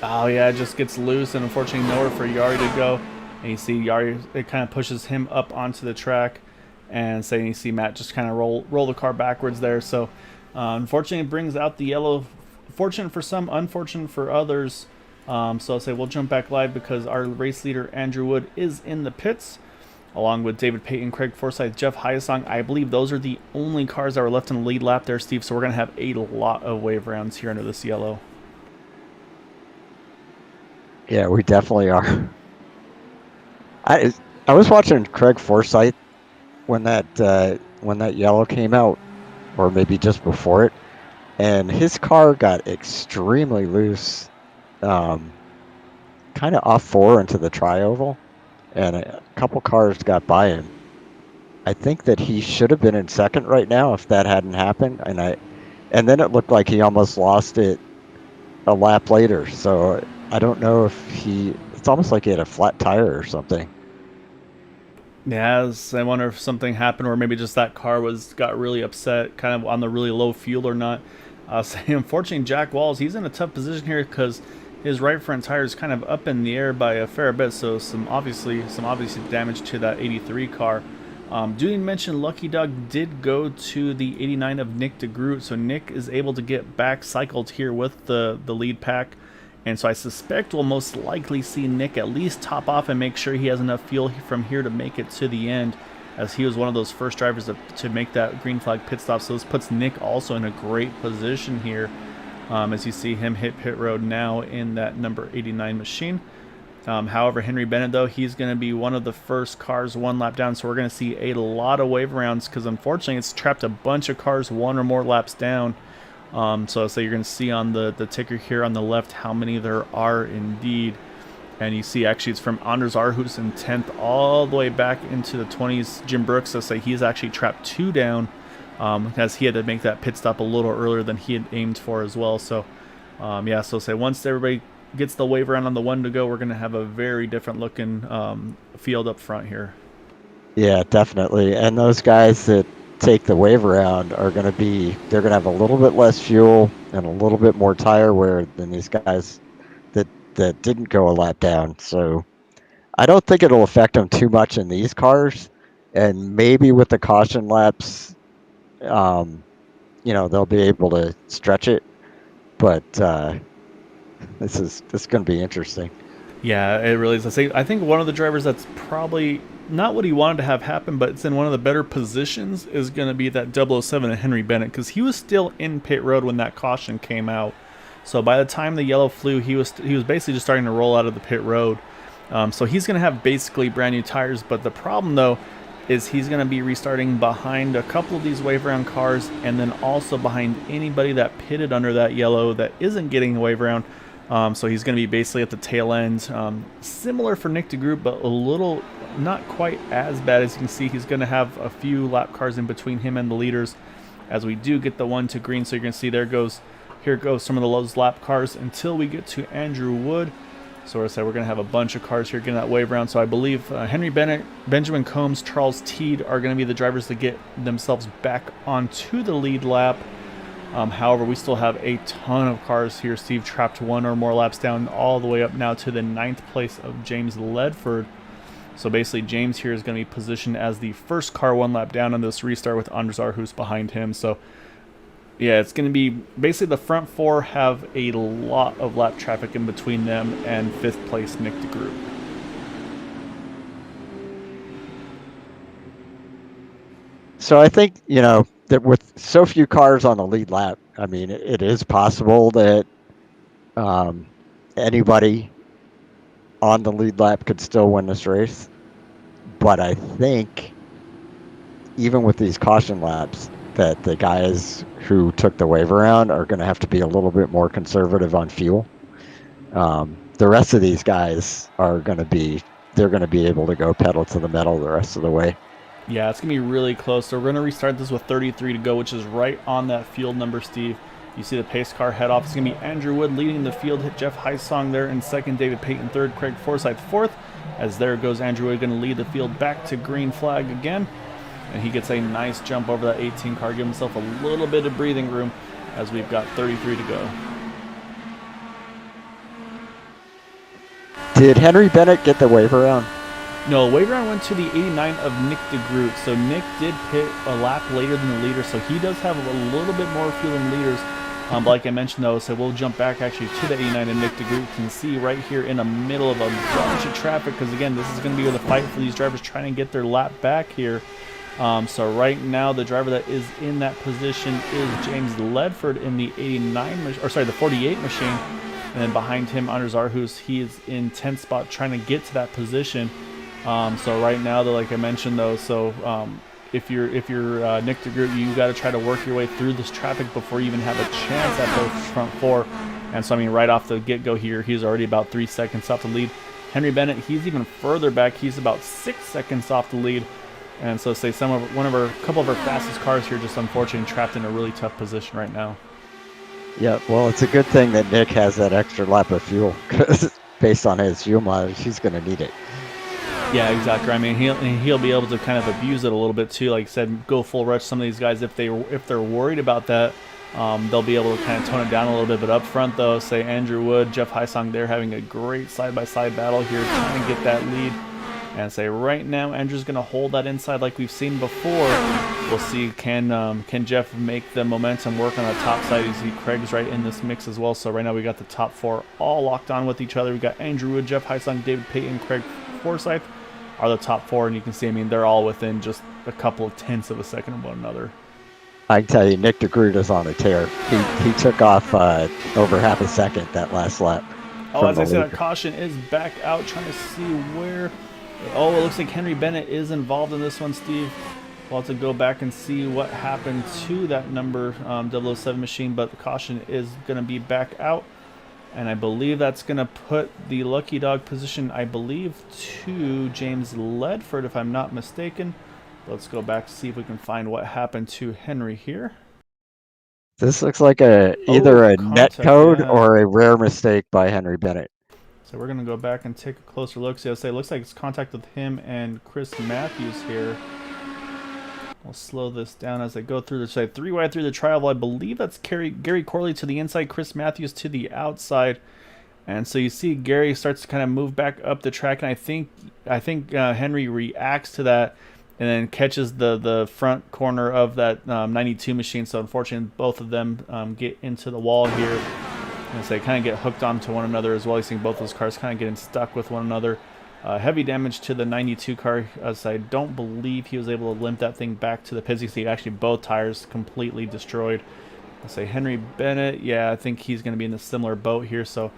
Oh yeah, it just gets loose, and unfortunately nowhere for Jari to go. And you see Jari, it kind of pushes him up onto the track. And say you see Matt just kind of roll the car backwards there. So unfortunately it brings out the yellow. Fortunate for some, unfortunate for others. So I'll say we'll jump back live because our race leader Andrew Wood is in the pits. along with David Payton, Craig Forsyth, Jeff Hyasong. I believe those are the only cars that were left in the lead lap there, Steve. So we're going to have a lot of wave rounds here under this yellow. Yeah, we definitely are. I was watching Craig Forsyth when that yellow came out, or maybe just before it, and his car got extremely loose, kind of off 4 into the tri-oval, and a couple cars got by him. I think that he should have been in second right now if that hadn't happened, and then it looked like he almost lost it a lap later. So I don't know if it's almost like he had a flat tire or something. Yeah, I wonder if something happened, or maybe just that car got really upset, kind of on the really low fuel or not. So unfortunately, Jack Walls, he's in a tough position here because his right front tire is kind of up in the air by a fair bit. So some obviously damage to that 83 car. Do need to mention Lucky Dog did go to the 89 of Nick DeGroot, so Nick is able to get back cycled here with the lead pack. And so I suspect we'll most likely see Nick at least top off and make sure he has enough fuel from here to make it to the end, as he was one of those first drivers to make that green flag pit stop. So this puts Nick also in a great position here, as you see him hit pit road now in that number 89 machine. However, Henry Bennett, though, he's going to be one of the first cars one lap down, so we're going to see a lot of wave rounds because unfortunately it's trapped a bunch of cars one or more laps down. So you're going to see on the ticker here on the left how many there are indeed. And you see actually it's from Anders Aarhus in 10th all the way back into the 20s. Jim Brooks, so he's actually trapped 2 down, as he had to make that pit stop a little earlier than he had aimed for as well. So once everybody gets the wave around on the 1 to go, we're going to have a very different looking field up front here. Yeah, definitely. And those guys that take the wave around they're going to have a little bit less fuel and a little bit more tire wear than these guys that didn't go a lap down. So I don't think it'll affect them too much in these cars, and maybe with the caution laps, they'll be able to stretch it, but this is going to be interesting. Yeah, it really is. I think one of the drivers that's probably not what he wanted to have happen, but it's in one of the better positions, is going to be that 007 Henry Bennett, because he was still in pit road when that caution came out. So by the time the yellow flew, he was basically just starting to roll out of the pit road. So he's going to have basically brand new tires, but the problem though is he's going to be restarting behind a couple of these wave round cars, and then also behind anybody that pitted under that yellow that isn't getting the wave round. So he's going to be basically at the tail end. Similar for Nick DeGroot, but a little not quite as bad. As you can see, he's going to have a few lap cars in between him and the leaders as we do get the 1 to green. So you're going to see here goes some of those lap cars until we get to Andrew Wood. So as I said, we're going to have a bunch of cars here getting that wave round. So I believe Henry Bennett, Benjamin Combs, Charles Teed are going to be the drivers to get themselves back onto the lead lap. However, we still have a ton of cars here. Steve trapped 1 or more laps down all the way up now to the 9th place of James Ledford. So basically James here is going to be positioned as the first car 1 lap down on this restart with Anders Aarhus behind him. So yeah, it's going to be basically the front 4 have a lot of lap traffic in between them and 5th place Nick DeGroot. So I think, that with so few cars on the lead lap, I mean, it is possible that anybody on the lead lap could still win this race. But I think even with these caution laps, that the guys who took the wave around are going to have to be a little bit more conservative on fuel. The rest of these guys they're going to be able to go pedal to the metal the rest of the way. Yeah, it's going to be really close. So we're going to restart this with 33 to go, which is right on that field number, Steve. You see the pace car head off. It's going to be Andrew Wood leading the field. Hit Jeff Hyasong there in 2nd. David Payton 3rd. Craig Forsyth 4th. As there goes Andrew Wood, going to lead the field back to green flag again. And he gets a nice jump over that 18 car. Give himself a little bit of breathing room as we've got 33 to go. Did Henry Bennett get the wave around? No, wave round went to the 89 of Nick DeGroot. So Nick did pit a lap later than the leader, so he does have a little bit more fuel than leaders. Like I mentioned though, so we'll jump back actually to the 89, and Nick DeGroot can see right here in the middle of a bunch of traffic, because again, this is going to be the fight for these drivers trying to get their lap back here. So right now, the driver that is in that position is James Ledford in the 89, or sorry, the 48 machine, and then behind him, Anders Arhus, he is in 10th spot trying to get to that position. So right now, though, like I mentioned though, so if you're Nick DeGroot, you got to try to work your way through this traffic before you even have a chance at those front four. And so I mean, right off the get-go here, he's already about 3 seconds off the lead. Henry Bennett, he's even further back. He's about 6 seconds off the lead. And so say couple of our fastest cars here just unfortunately trapped in a really tough position right now. Yeah, well, it's a good thing that Nick has that extra lap of fuel, because based on his fuel mileage, he's going to need it. Yeah, exactly. I mean, he'll be able to kind of abuse it a little bit too. Like I said, go full rush. Some of these guys, if they're worried about that, they'll be able to kind of tone it down a little bit. But up front, though, say Andrew Wood, Jeff Heisong, they're having a great side-by-side battle here, trying to get that lead. And say right now, Andrew's going to hold that inside like we've seen before. We'll see, can Jeff make the momentum work on the top side? You see Craig's right in this mix as well. So right now we got the top four all locked on with each other. We got Andrew Wood, Jeff Heisong, David Payton, Craig Forsyth are the top four. And you can see, I mean, they're all within just a couple of tenths of a second of one another. I can tell you, Nick DeGroot is on a tear. He took off over half a second that last lap. Oh, as I said, that caution is back out, trying to see where... Oh, it looks like Henry Bennett is involved in this one, Steve. We'll have to go back and see what happened to that number 007 machine, but the caution is going to be back out. And I believe that's going to put the Lucky Dog position, I believe, to James Ledford, if I'm not mistaken. Let's go back to see if we can find what happened to Henry here. This looks like either a net code or a rare mistake by Henry Bennett. So we're going to go back and take a closer look. So it looks like it's contact with him and Chris Matthews here. We'll slow this down as I go through the side. 3 wide through the tri-oval. I believe that's Gary Corley to the inside, Chris Matthews to the outside. And so you see Gary starts to kind of move back up the track. And I think Henry reacts to that and then catches the front corner of that 92 machine. So unfortunately, both of them get into the wall here. And so they kind of get hooked onto one another as well. You're seeing both those cars kind of getting stuck with one another. Heavy damage to the 92 car, as I don't believe he was able to limp that thing back to the pits. You see actually both tires completely destroyed. I say Henry Bennett, yeah, I think he's going to be in a similar boat here. So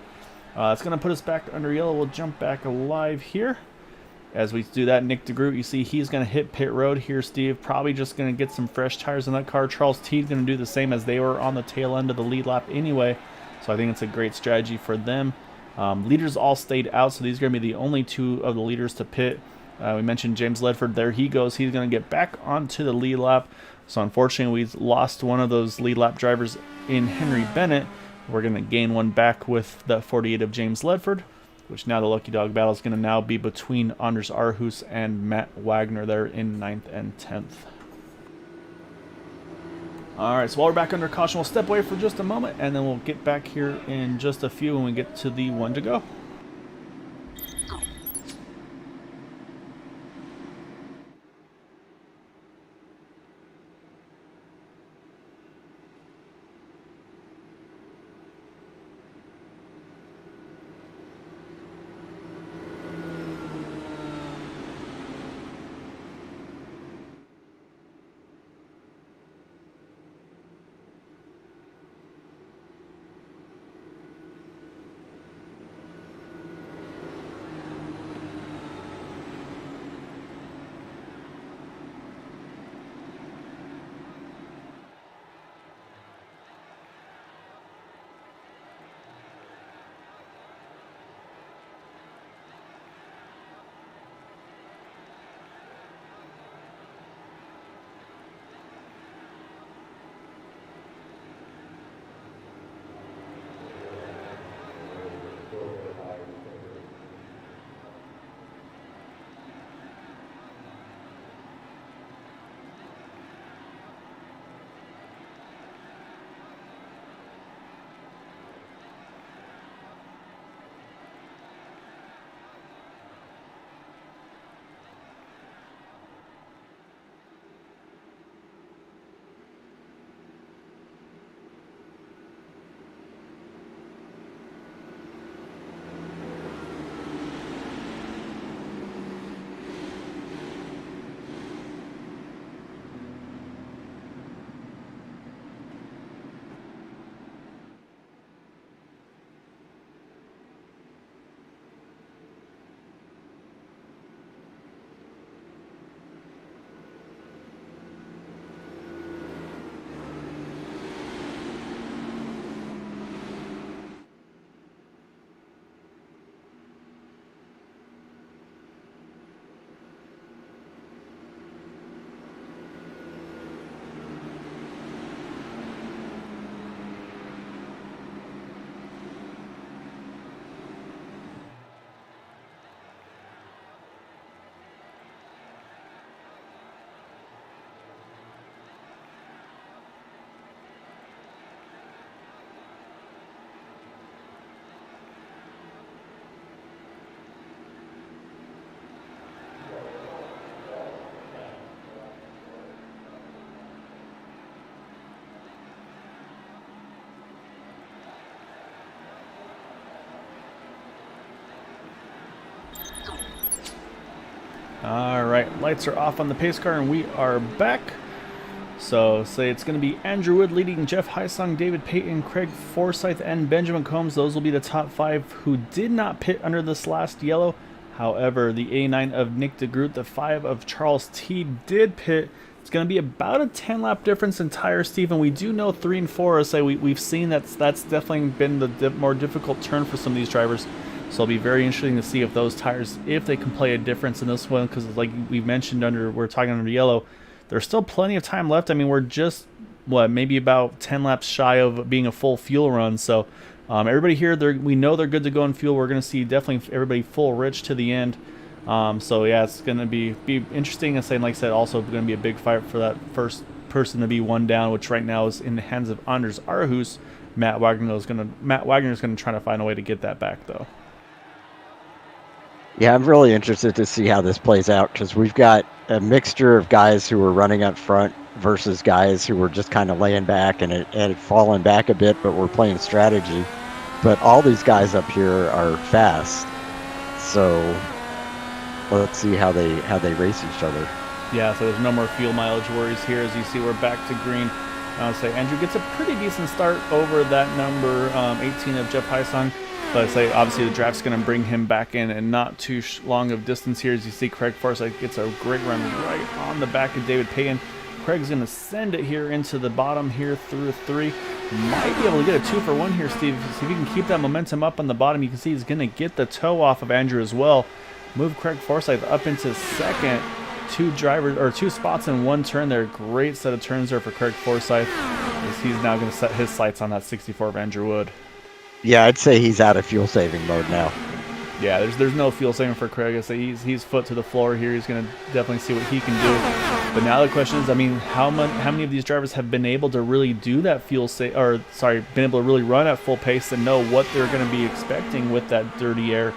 it's going to put us back under yellow. We'll jump back alive here. As we do that, Nick DeGroot, you see he's going to hit pit road here, Steve. Probably just going to get some fresh tires in that car. Charles Teed's going to do the same, as they were on the tail end of the lead lap anyway. So I think it's a great strategy for them. Leaders all stayed out, so these are going to be the only 2 of the leaders to pit. We mentioned James Ledford. There he goes. He's going to get back onto the lead lap. So unfortunately, we lost one of those lead lap drivers in Henry Bennett. We're going to gain one back with the 48 of James Ledford, which now the Lucky Dog battle is going to now be between Anders Arhus and Matt Wagner there in 9th and 10th. Alright, so while we're back under caution, we'll step away for just a moment, and then we'll get back here in just a few when we get to the 1 to go. All right, lights are off on the pace car, and we are back. So, say it's going to be Andrew Wood leading Jeff Heisung, David Payton, Craig Forsyth, and Benjamin Combs. Those will be the top 5 who did not pit under this last yellow. However, the A9 of Nick DeGroot, the 5 of Charles T did pit. It's going to be about a 10-lap difference in tires, Steve, and we do know 3 and 4. Say we've seen that's definitely been the more difficult turn for some of these drivers. So it'll be very interesting to see if those tires, if they can play a difference in this one, because like we mentioned we're talking under yellow, there's still plenty of time left. I mean, we're just, maybe about 10 laps shy of being a full fuel run. So everybody here, we know they're good to go in fuel. We're going to see definitely everybody full rich to the end. So yeah, it's going to be interesting. And like I said, also going to be a big fight for that first person to be one down, which right now is in the hands of Anders Arhus. Matt Wagner is going to try to find a way to get that back, though. Yeah, I'm really interested to see how this plays out, because we've got a mixture of guys who were running up front versus guys who were just kind of laying back and had fallen back a bit, but were playing strategy. But all these guys up here are fast, so let's see how they race each other. Yeah, so there's no more fuel mileage worries here. As you see, we're back to green. Say Andrew gets a pretty decent start over that number 18 of Jeff Heisung. But I say, obviously, the draft's going to bring him back in, and not too long of distance here. As you see, Craig Forsyth gets a great run right on the back of David Payton. Craig's going to send it here into the bottom here through 3. Might be able to get a 2 for 1 here, Steve. See if he can keep that momentum up on the bottom. You can see he's going to get the toe off of Andrew as well. Move Craig Forsyth up into second. 2 spots in 1 turn there. Great set of turns there for Craig Forsyth, as he's now going to set his sights on that 64 of Andrew Wood. Yeah, I'd say he's out of fuel saving mode now. Yeah, there's no fuel saving for Craig. I say he's foot to the floor here. He's going to definitely see what he can do. But now the question is, I mean, how many of these drivers have been able to really do that been able to really run at full pace and know what they're going to be expecting with that dirty air?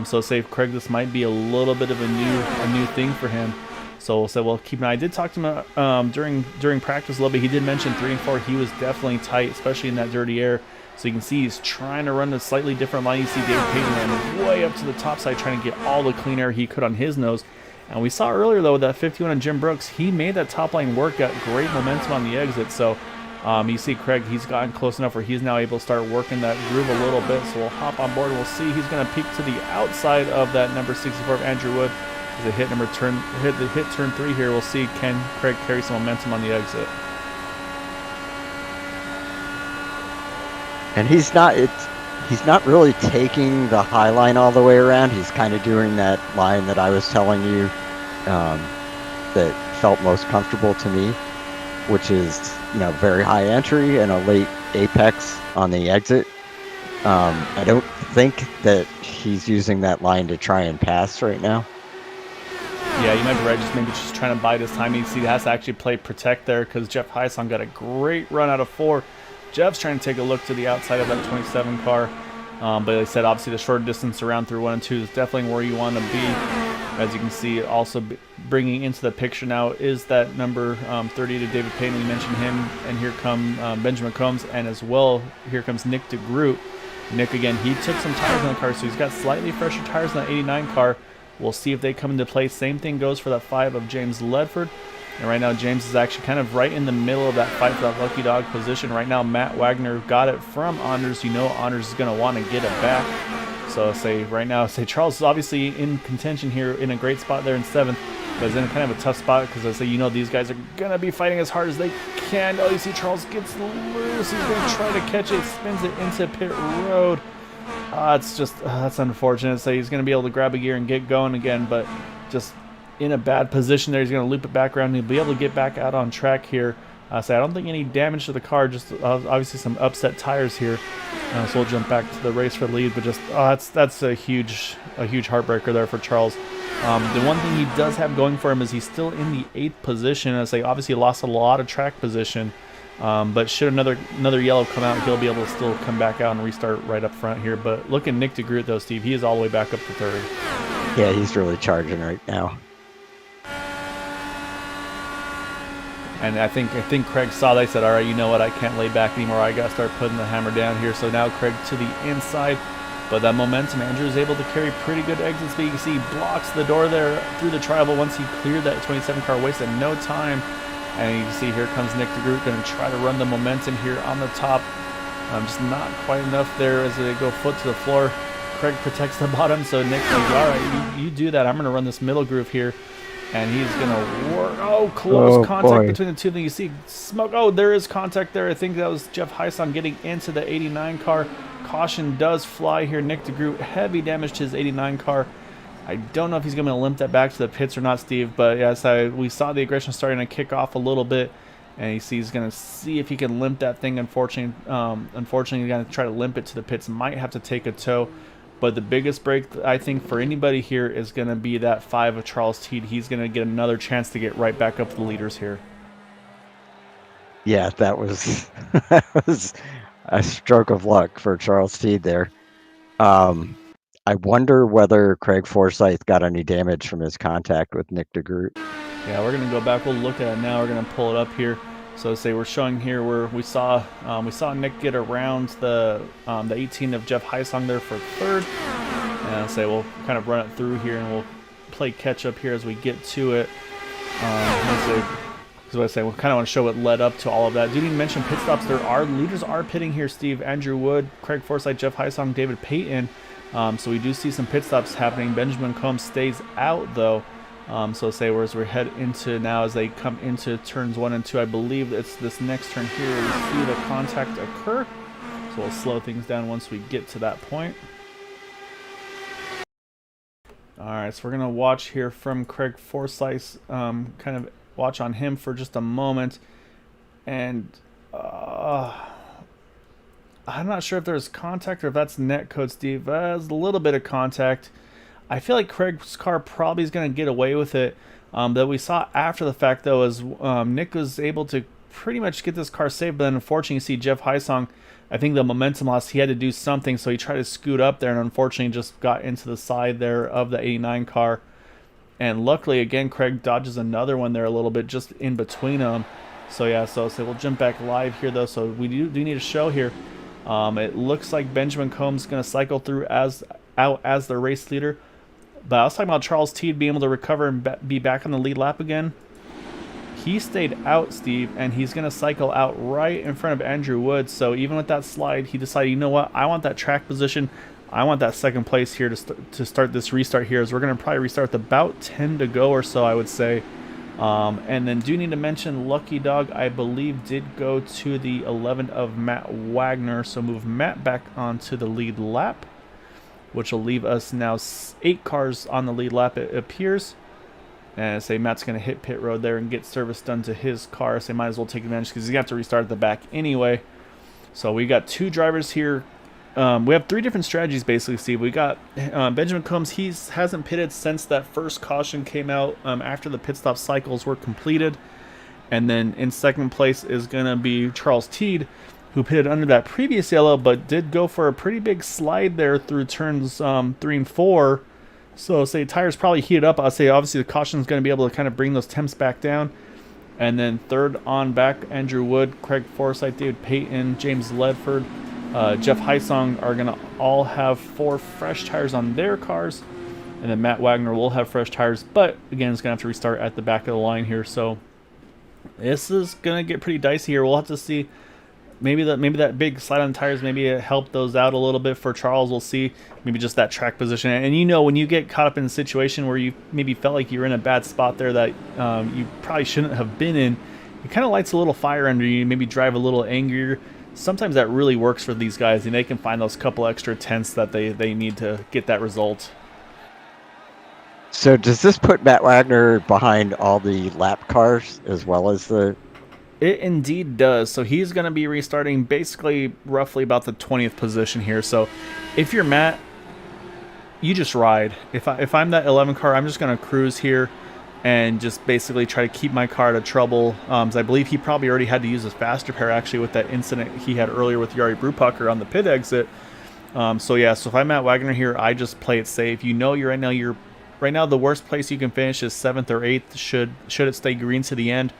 So say Craig, this might be a little bit of a new thing for him. So we'll say, well, keep an eye. I did talk to him during practice a little bit. He did mention 3 and 4. He was definitely tight, especially in that dirty air. So you can see he's trying to run a slightly different line. You see David Payton ran way up to the top side, trying to get all the clean air he could on his nose. And we saw earlier, though, with that 51 on Jim Brooks, he made that top line work, got great momentum on the exit. So you see Craig, he's gotten close enough where he's now able to start working that groove a little bit. So we'll hop on board. We'll see. He's going to peek to the outside of that number 64 of Andrew Wood. As they hit turn 3 here, we'll see can Craig carry some momentum on the exit. And he's not really taking the high line all the way around. He's kind of doing that line that I was telling you that felt most comfortable to me, which is, very high entry and a late apex on the exit. I don't think that he's using that line to try and pass right now. Yeah, you might be right. Maybe just trying to bide his time. You see, he has to actually play protect there, because Jeff Heisung got a great run out of 4. Jeff's trying to take a look to the outside of that 27 car. But like I said, obviously the short distance around through 1 and 2 is definitely where you want to be. As you can see, also bringing into the picture now is that number 30 to David Payton. We mentioned him, and here come Benjamin Combs, and as well, here comes Nick DeGroot. Nick, again, he took some tires on the car, so he's got slightly fresher tires on that 89 car. We'll see if they come into play. Same thing goes for that 5 of James Ledford. And right now, James is actually kind of right in the middle of that fight for that lucky dog position. Right now, Matt Wagner got it from Anders. Anders is going to want to get it back. So Charles is obviously in contention here, in a great spot there in 7th, but is in kind of a tough spot, because these guys are going to be fighting as hard as they can. Oh, you see Charles gets loose. He's going to try to catch it, spins it into pit road. That's unfortunate. So he's going to be able to grab a gear and get going again, but just in a bad position there. He's going to loop it back around. He'll be able to get back out on track here. I don't think any damage to the car, just obviously some upset tires here. So we'll jump back to the race for the lead, but that's a huge heartbreaker there for Charles. The one thing he does have going for him is he's still in the 8th position. Obviously lost a lot of track position, but should another yellow come out, he'll be able to still come back out and restart right up front here. But look at Nick DeGroot though, Steve. He is all the way back up to 3rd. Yeah, he's really charging right now. And I think Craig saw that. He said, all right, you know what? I can't lay back anymore. I got to start putting the hammer down here. So now Craig to the inside. But that momentum, Andrew is able to carry pretty good exit speed. You can see he blocks the door there through the tribal once he cleared that 27 car, wasted no time. And you can see here comes Nick DeGroot, going to try to run the momentum here on the top. Just not quite enough there as they go foot to the floor. Craig protects the bottom, so Nick's like, all right, you do that. I'm going to run this middle groove here. And he's going to work. Oh, close contact between the two. Then you see smoke. Oh, there is contact there. I think that was Jeff Heisong getting into the 89 car. Caution does fly here. Nick DeGroot, heavy damage to his 89 car. I don't know if he's going to limp that back to the pits or not, Steve. But yes, we saw the aggression starting to kick off a little bit. And he's going to see if he can limp that thing. Unfortunately, he's going to try to limp it to the pits. Might have to take a tow. But the biggest break, I think, for anybody here is going to be that 5 of Charles Teed. He's going to get another chance to get right back up to the leaders here. Yeah, that was a stroke of luck for Charles Teed there. I wonder whether Craig Forsyth got any damage from his contact with Nick DeGroot. Yeah, we're going to go back. We'll look at it now. We're going to pull it up here. So say we're showing here where we saw Nick get around the 18 of Jeff Heisong there for third. And say we'll kind of run it through here and we'll play catch up here as we get to it. Because I say we kind of want to show what led up to all of that. Do need to mention pit stops. Leaders are pitting here. Steve, Andrew Wood, Craig Forsyth, Jeff Heisong, David Payton. So we do see some pit stops happening. Benjamin Combs stays out though. So say as we head into now as they come into turns 1 and 2, I believe it's this next turn here where we see the contact occur. So we'll slow things down once we get to that point. Alright, so we're going to watch here from Craig Forsyth, kind of watch on him for just a moment. And I'm not sure if there's contact or if that's net code, Steve. There's a little bit of contact. I feel like Craig's car probably is going to get away with it. That we saw after the fact, though, is Nick was able to pretty much get this car saved. But then, unfortunately, you see Jeff Heisong, I think the momentum loss, he had to do something. So he tried to scoot up there and unfortunately just got into the side there of the 89 car. And luckily, again, Craig dodges another one there a little bit just in between them. So, yeah, so we'll jump back live here, though. So we do need a show here. It looks like Benjamin Combs is going to cycle through out as the race leader. But I was talking about Charles Teed being able to recover and be back on the lead lap again. He stayed out, Steve, and he's going to cycle out right in front of Andrew Wood. So even with that slide, he decided, you know what, I want that track position. I want that second place here to start this restart here. As we're going to probably restart with about 10 to go or so, I would say. And then do need to mention Lucky Dog, I believe, did go to the 11 of Matt Wagner. So move Matt back onto the lead lap, which will leave us now 8 cars on the lead lap, it appears. And say Matt's going to hit pit road there and get service done to his car. So he might as well take advantage because he's going to have to restart at the back anyway. So we got 2 drivers here. We have 3 different strategies basically, Steve. We got Benjamin Combs. He hasn't pitted since that first caution came out after the pit stop cycles were completed. And then in second place is going to be Charles Teed, who pitted under that previous yellow, but did go for a pretty big slide there through turns 3 and 4. So say tires probably heated up. I'll say obviously the caution is going to be able to kind of bring those temps back down. And then third on back, Andrew Wood, Craig Forsyth, David Payton, James Ledford, Jeff Heisong are going to all have 4 fresh tires on their cars. And then Matt Wagner will have fresh tires, but again, it's going to have to restart at the back of the line here. So this is going to get pretty dicey here. We'll have to see. Maybe that big slide on the tires, maybe it helped those out a little bit for Charles. We'll see. Maybe just that track position. And you know, when you get caught up in a situation where you maybe felt like you were in a bad spot there that you probably shouldn't have been in, it kind of lights a little fire under you. Maybe drive a little angrier. Sometimes that really works for these guys, and they can find those couple extra tenths that they need to get that result. So does this put Matt Wagner behind all the lap cars as well as the... It indeed does. So he's going to be restarting basically roughly about the 20th position here. So if you're Matt, you just ride. If I'm that 11 car, I'm just going to cruise here and just basically try to keep my car out of trouble. I believe he probably already had to use his faster pair actually with that incident he had earlier with Jari Brupacher on the pit exit. So yeah, so if I'm Matt Wagner here, I just play it safe. You know, right now the worst place you can finish is 7th or 8th. Should it stay green to the end.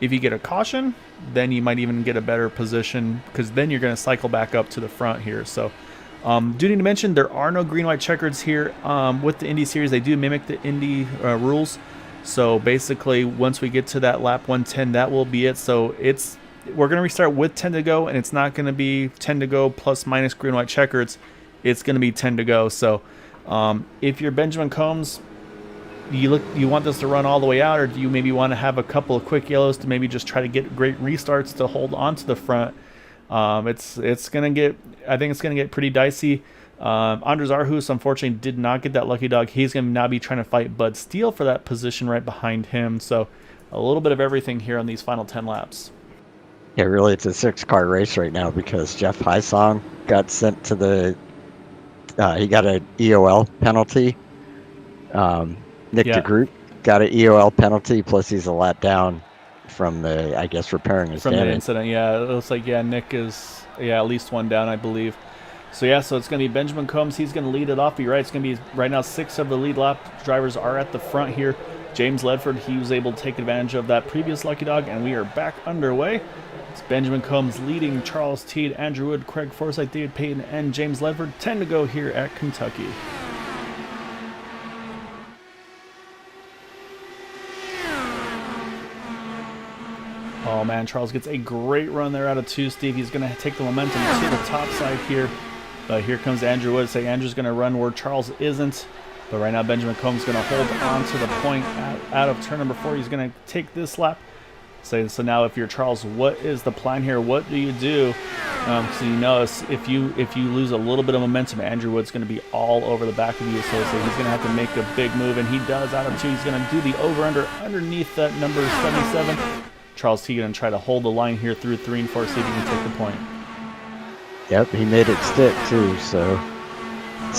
If you get a caution, then you might even get a better position because then you're going to cycle back up to the front here. So Do need to mention there are no green white checkers here with the Indy Series. They do mimic the Indy rules. So basically, once we get to that lap 110, that will be it. So we're going to restart with 10 to go, and it's not going to be 10 to go plus minus green white checkers. It's going to be 10 to go. So if you're Benjamin Combs, you want this to run all the way out, or do you maybe want to have a couple of quick yellows to maybe just try to get great restarts to hold on to the front? It's gonna get, I think it's gonna get pretty dicey. Andres Arhus unfortunately did not get that lucky dog. He's gonna now be trying to fight Bud Steele for that position right behind him. So a little bit of everything here on these final 10 laps. Yeah, really, it's a 6-car race right now because Jeff Hysong got sent to the. He got an EOL penalty. Nick DeGroot got an EOL penalty, plus he's a lap down from the, I guess, repairing his damage. From the incident, yeah. It looks like, Nick is, at least one down, I believe. So, so it's going to be Benjamin Combs. He's going to lead it off. You're right. It's going to be, right now, 6 of the lead lap drivers are at the front here. James Ledford, he was able to take advantage of that previous lucky dog, and we are back underway. It's Benjamin Combs leading Charles Teed, Andrew Wood, Craig Forsyth, David Payton, and James Ledford. 10 to go here at Kentucky. Oh man, Charles gets a great run there out of 2, Steve. He's going to take the momentum to the top side here. But here comes Andrew Wood. Andrew's going to run where Charles isn't. But right now, Benjamin Combs is going to hold on to the point out of turn number 4. He's going to take this lap. So now if you're Charles, what is the plan here? What do you do? So you know if you lose a little bit of momentum, Andrew Wood's going to be all over the back of you. So he's going to have to make a big move, and he does out of 2. He's going to do the over-under underneath that number 77. Charles Teed going to try to hold the line here through 3 and 4, see if he can take the point. Yep, he made it stick too. So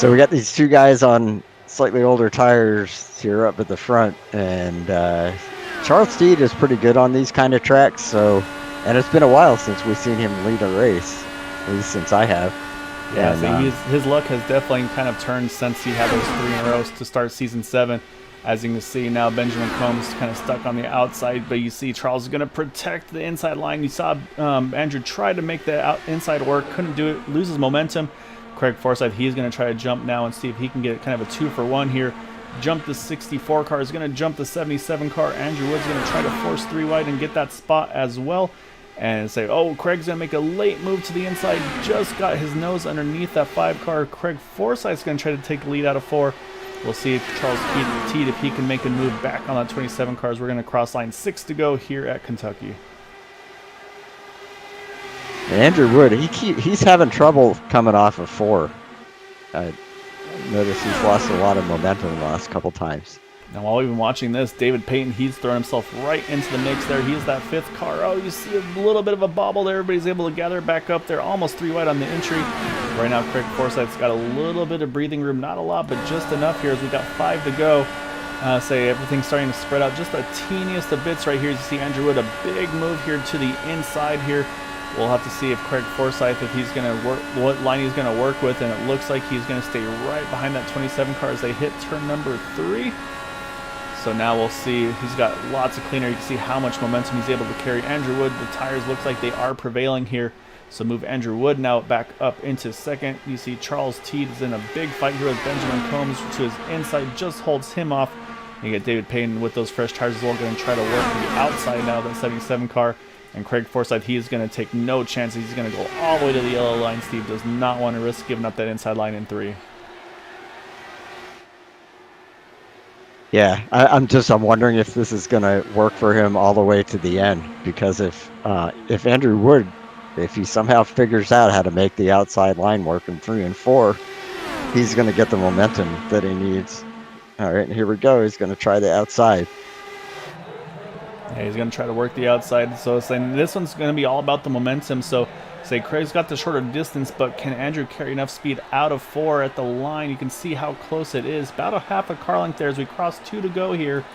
we got these 2 guys on slightly older tires here up at the front, and Charles Teed is pretty good on these kind of tracks. And it's been a while since we've seen him lead a race, at least since I have. Yeah, and, his luck has definitely kind of turned since he had those 3 in a row to start season 7. As you can see now, Benjamin Combs kind of stuck on the outside, but you see Charles is going to protect the inside line. You saw Andrew try to make the inside work, couldn't do it, loses momentum. Craig Forsyth, he's going to try to jump now and see if he can get kind of a 2-for-1 here. Jump the 64 car, is going to jump the 77 car. Andrew Wood's going to try to force 3 wide and get that spot as well. And say, Craig's going to make a late move to the inside, just got his nose underneath that 5 car. Craig Forsyth's going to try to take the lead out of 4. We'll see if Charles Teed, if he can make a move back on that 27 cars. We're going to cross line 6 to go here at Kentucky. And Andrew Wood, he's having trouble coming off of 4. I noticed he's lost a lot of momentum the last couple times. Now, while we've been watching this, David Payton, he's thrown himself right into the mix there. He's that 5th car. You see a little bit of a bobble there, but he's able to gather it back up there. Almost 3 wide on the entry. Right now, Craig Forsyth's got a little bit of breathing room. Not a lot, but just enough here as we got 5 to go. Everything's starting to spread out just the teeniest of bits right here. As you see Andrew Wood, a big move here to the inside here. We'll have to see if Craig Forsyth, if he's going to work, what line he's going to work with, and it looks like he's going to stay right behind that 27 car as they hit turn number 3. So now we'll see. He's got lots of cleaner. You can see how much momentum he's able to carry. Andrew Wood, the tires looks like they are prevailing here. So move Andrew Wood now back up into 2nd. You see Charles Teed is in a big fight here with Benjamin Combs to his inside, just holds him off. You get David Payton with those fresh tires as well, going to try to work to the outside now, that 77 car. And Craig Forsyth, he is going to take no chances. He's going to go all the way to the yellow line. Steve does not want to risk giving up that inside line in 3. Yeah, I'm wondering if this is going to work for him all the way to the end, because if Andrew Wood, if he somehow figures out how to make the outside line work in 3 and 4, he's going to get the momentum that he needs. All right, here we go. He's going to try the outside. Yeah, he's going to try to work the outside. So this one's going to be all about the momentum. So Craig's got the shorter distance, but can Andrew carry enough speed out of 4 at the line? You can see how close it is. About a half a car length there as we cross 2 to go here.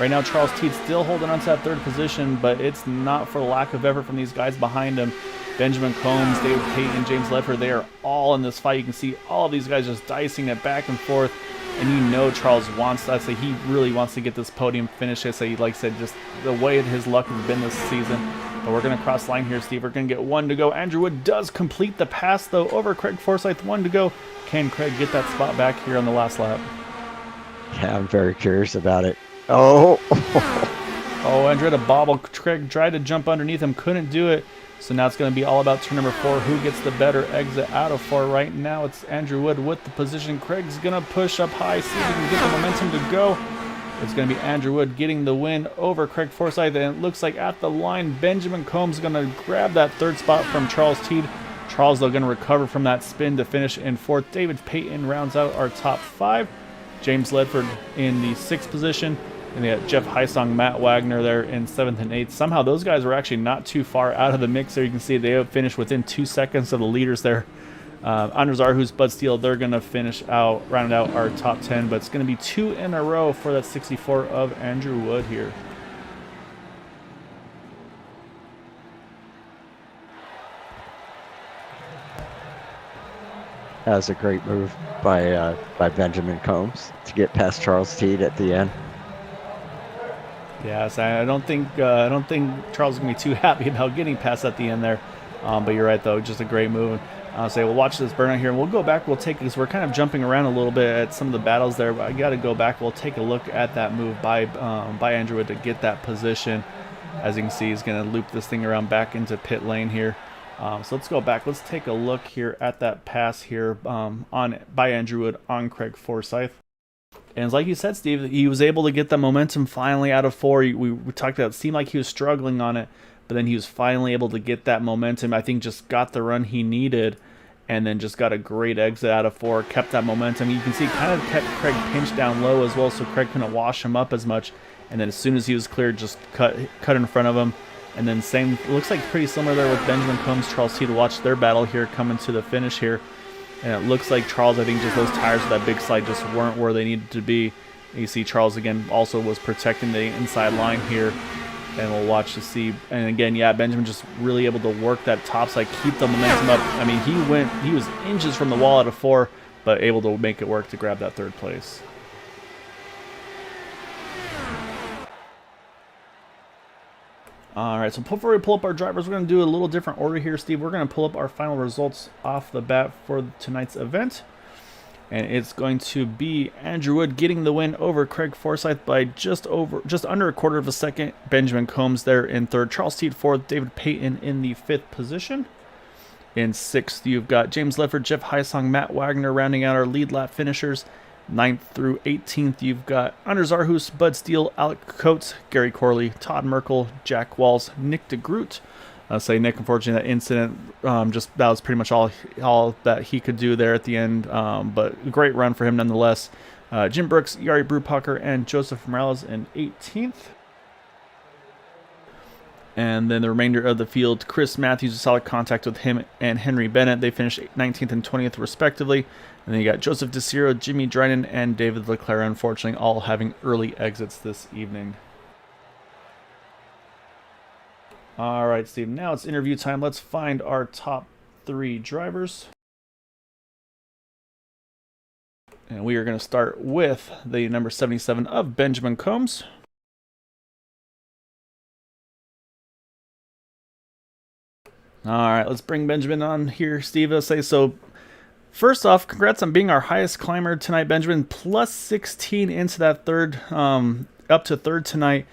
Right now, Charles Teed still holding on to that 3rd position, but it's not for lack of effort from these guys behind him. Benjamin Combs, David Payton, James Ledford, they are all in this fight. You can see all of these guys just dicing it back and forth. And you know Charles wants that. So he really wants to get this podium finish. Like I said, just the way his luck has been this season. But we're going to cross line here, Steve. We're going to get 1 to go. Andrew Wood does complete the pass, though, over Craig Forsyth. 1 to go. Can Craig get that spot back here on the last lap? Yeah, I'm very curious about it. Oh. Oh, Andrew had a bobble. Craig tried to jump underneath him, couldn't do it. So now it's going to be all about turn number 4. Who gets the better exit out of 4? Right now it's Andrew Wood with the position. Craig's going to push up high, see if he can get the momentum to go. It's going to be Andrew Wood getting the win over Craig Forsyth. And it looks like at the line, Benjamin Combs is going to grab that 3rd spot from Charles Teed. Charles, though, going to recover from that spin to finish in 4th. David Payton rounds out our top 5. James Ledford in the 6th position. And they got Jeff Heisong, Matt Wagner there in 7th and 8th. Somehow those guys were actually not too far out of the mix there. You can see they finished within 2 seconds of the leaders there. Anders Arhus, Bud Steele, they're going to round out our top 10. But it's going to be 2 in a row for that 64 of Andrew Wood here. That was a great move by Benjamin Combs to get past Charles Teed at the end. Yeah, so I don't think Charles is gonna be too happy about getting past at the end there. But you're right, though, just a great move. We'll watch this burnout here, and we'll go back. We'll take, because we're kind of jumping around a little bit at some of the battles there. But I got to go back. We'll take a look at that move by Andrew Wood to get that position. As you can see, he's going to loop this thing around back into pit lane here. So let's go back. Let's take a look here at that pass here by Andrew Wood on Craig Forsyth. And like you said, Steve, he was able to get the momentum finally out of 4. We talked about it seemed like he was struggling on it, but then he was finally able to get that momentum. I think just got the run he needed, and then just got a great exit out of 4, kept that momentum. You can see kind of kept Craig pinched down low as well, so Craig couldn't wash him up as much. And then as soon as he was cleared, just cut in front of him. And then same, looks like pretty similar there with Benjamin Combs, Charles Teed. Watch their battle here coming to the finish here. And it looks like Charles, I think just those tires with that big slide just weren't where they needed to be. And you see Charles again also was protecting the inside line here. And we'll watch to see. And again, yeah, Benjamin just really able to work that top side, keep the momentum up. I mean, he was inches from the wall out of 4, but able to make it work to grab that 3rd place. All right, so before we pull up our drivers, we're going to do a little different order here, Steve. We're going to pull up our final results off the bat for tonight's event. And it's going to be Andrew Wood getting the win over Craig Forsyth by just under a quarter of a second. Benjamin Combs there in 3rd. Charles Teed 4th. David Payton in the 5th position. In 6th, you've got James Ledford, Jeff Heisong, Matt Wagner rounding out our lead lap finishers. 9th through 18th, you've got Anders Arhus, Bud Steele, Alec Coates, Gary Corley, Todd Merkel, Jack Walls, Nick DeGroot. Nick, unfortunately, that incident, that was pretty much all that he could do there at the end. But a great run for him nonetheless. Jim Brooks, Yari Brupacher, and Joseph Morales in 18th. And then the remainder of the field, Chris Matthews, a solid contact with him and Henry Bennett. They finished 19th and 20th respectively. And then you got Joseph DeCiro, Jimmy Dryden, and David Leclerc, unfortunately, all having early exits this evening. All right, Steve, now it's interview time. Let's find our top 3 drivers. And we are going to start with the number 77 of Benjamin Combs. All right, let's bring Benjamin on here, Steve. Let's say so. First off, congrats on being our highest climber tonight, Benjamin. Plus 16 into that 3rd, up to 3rd tonight.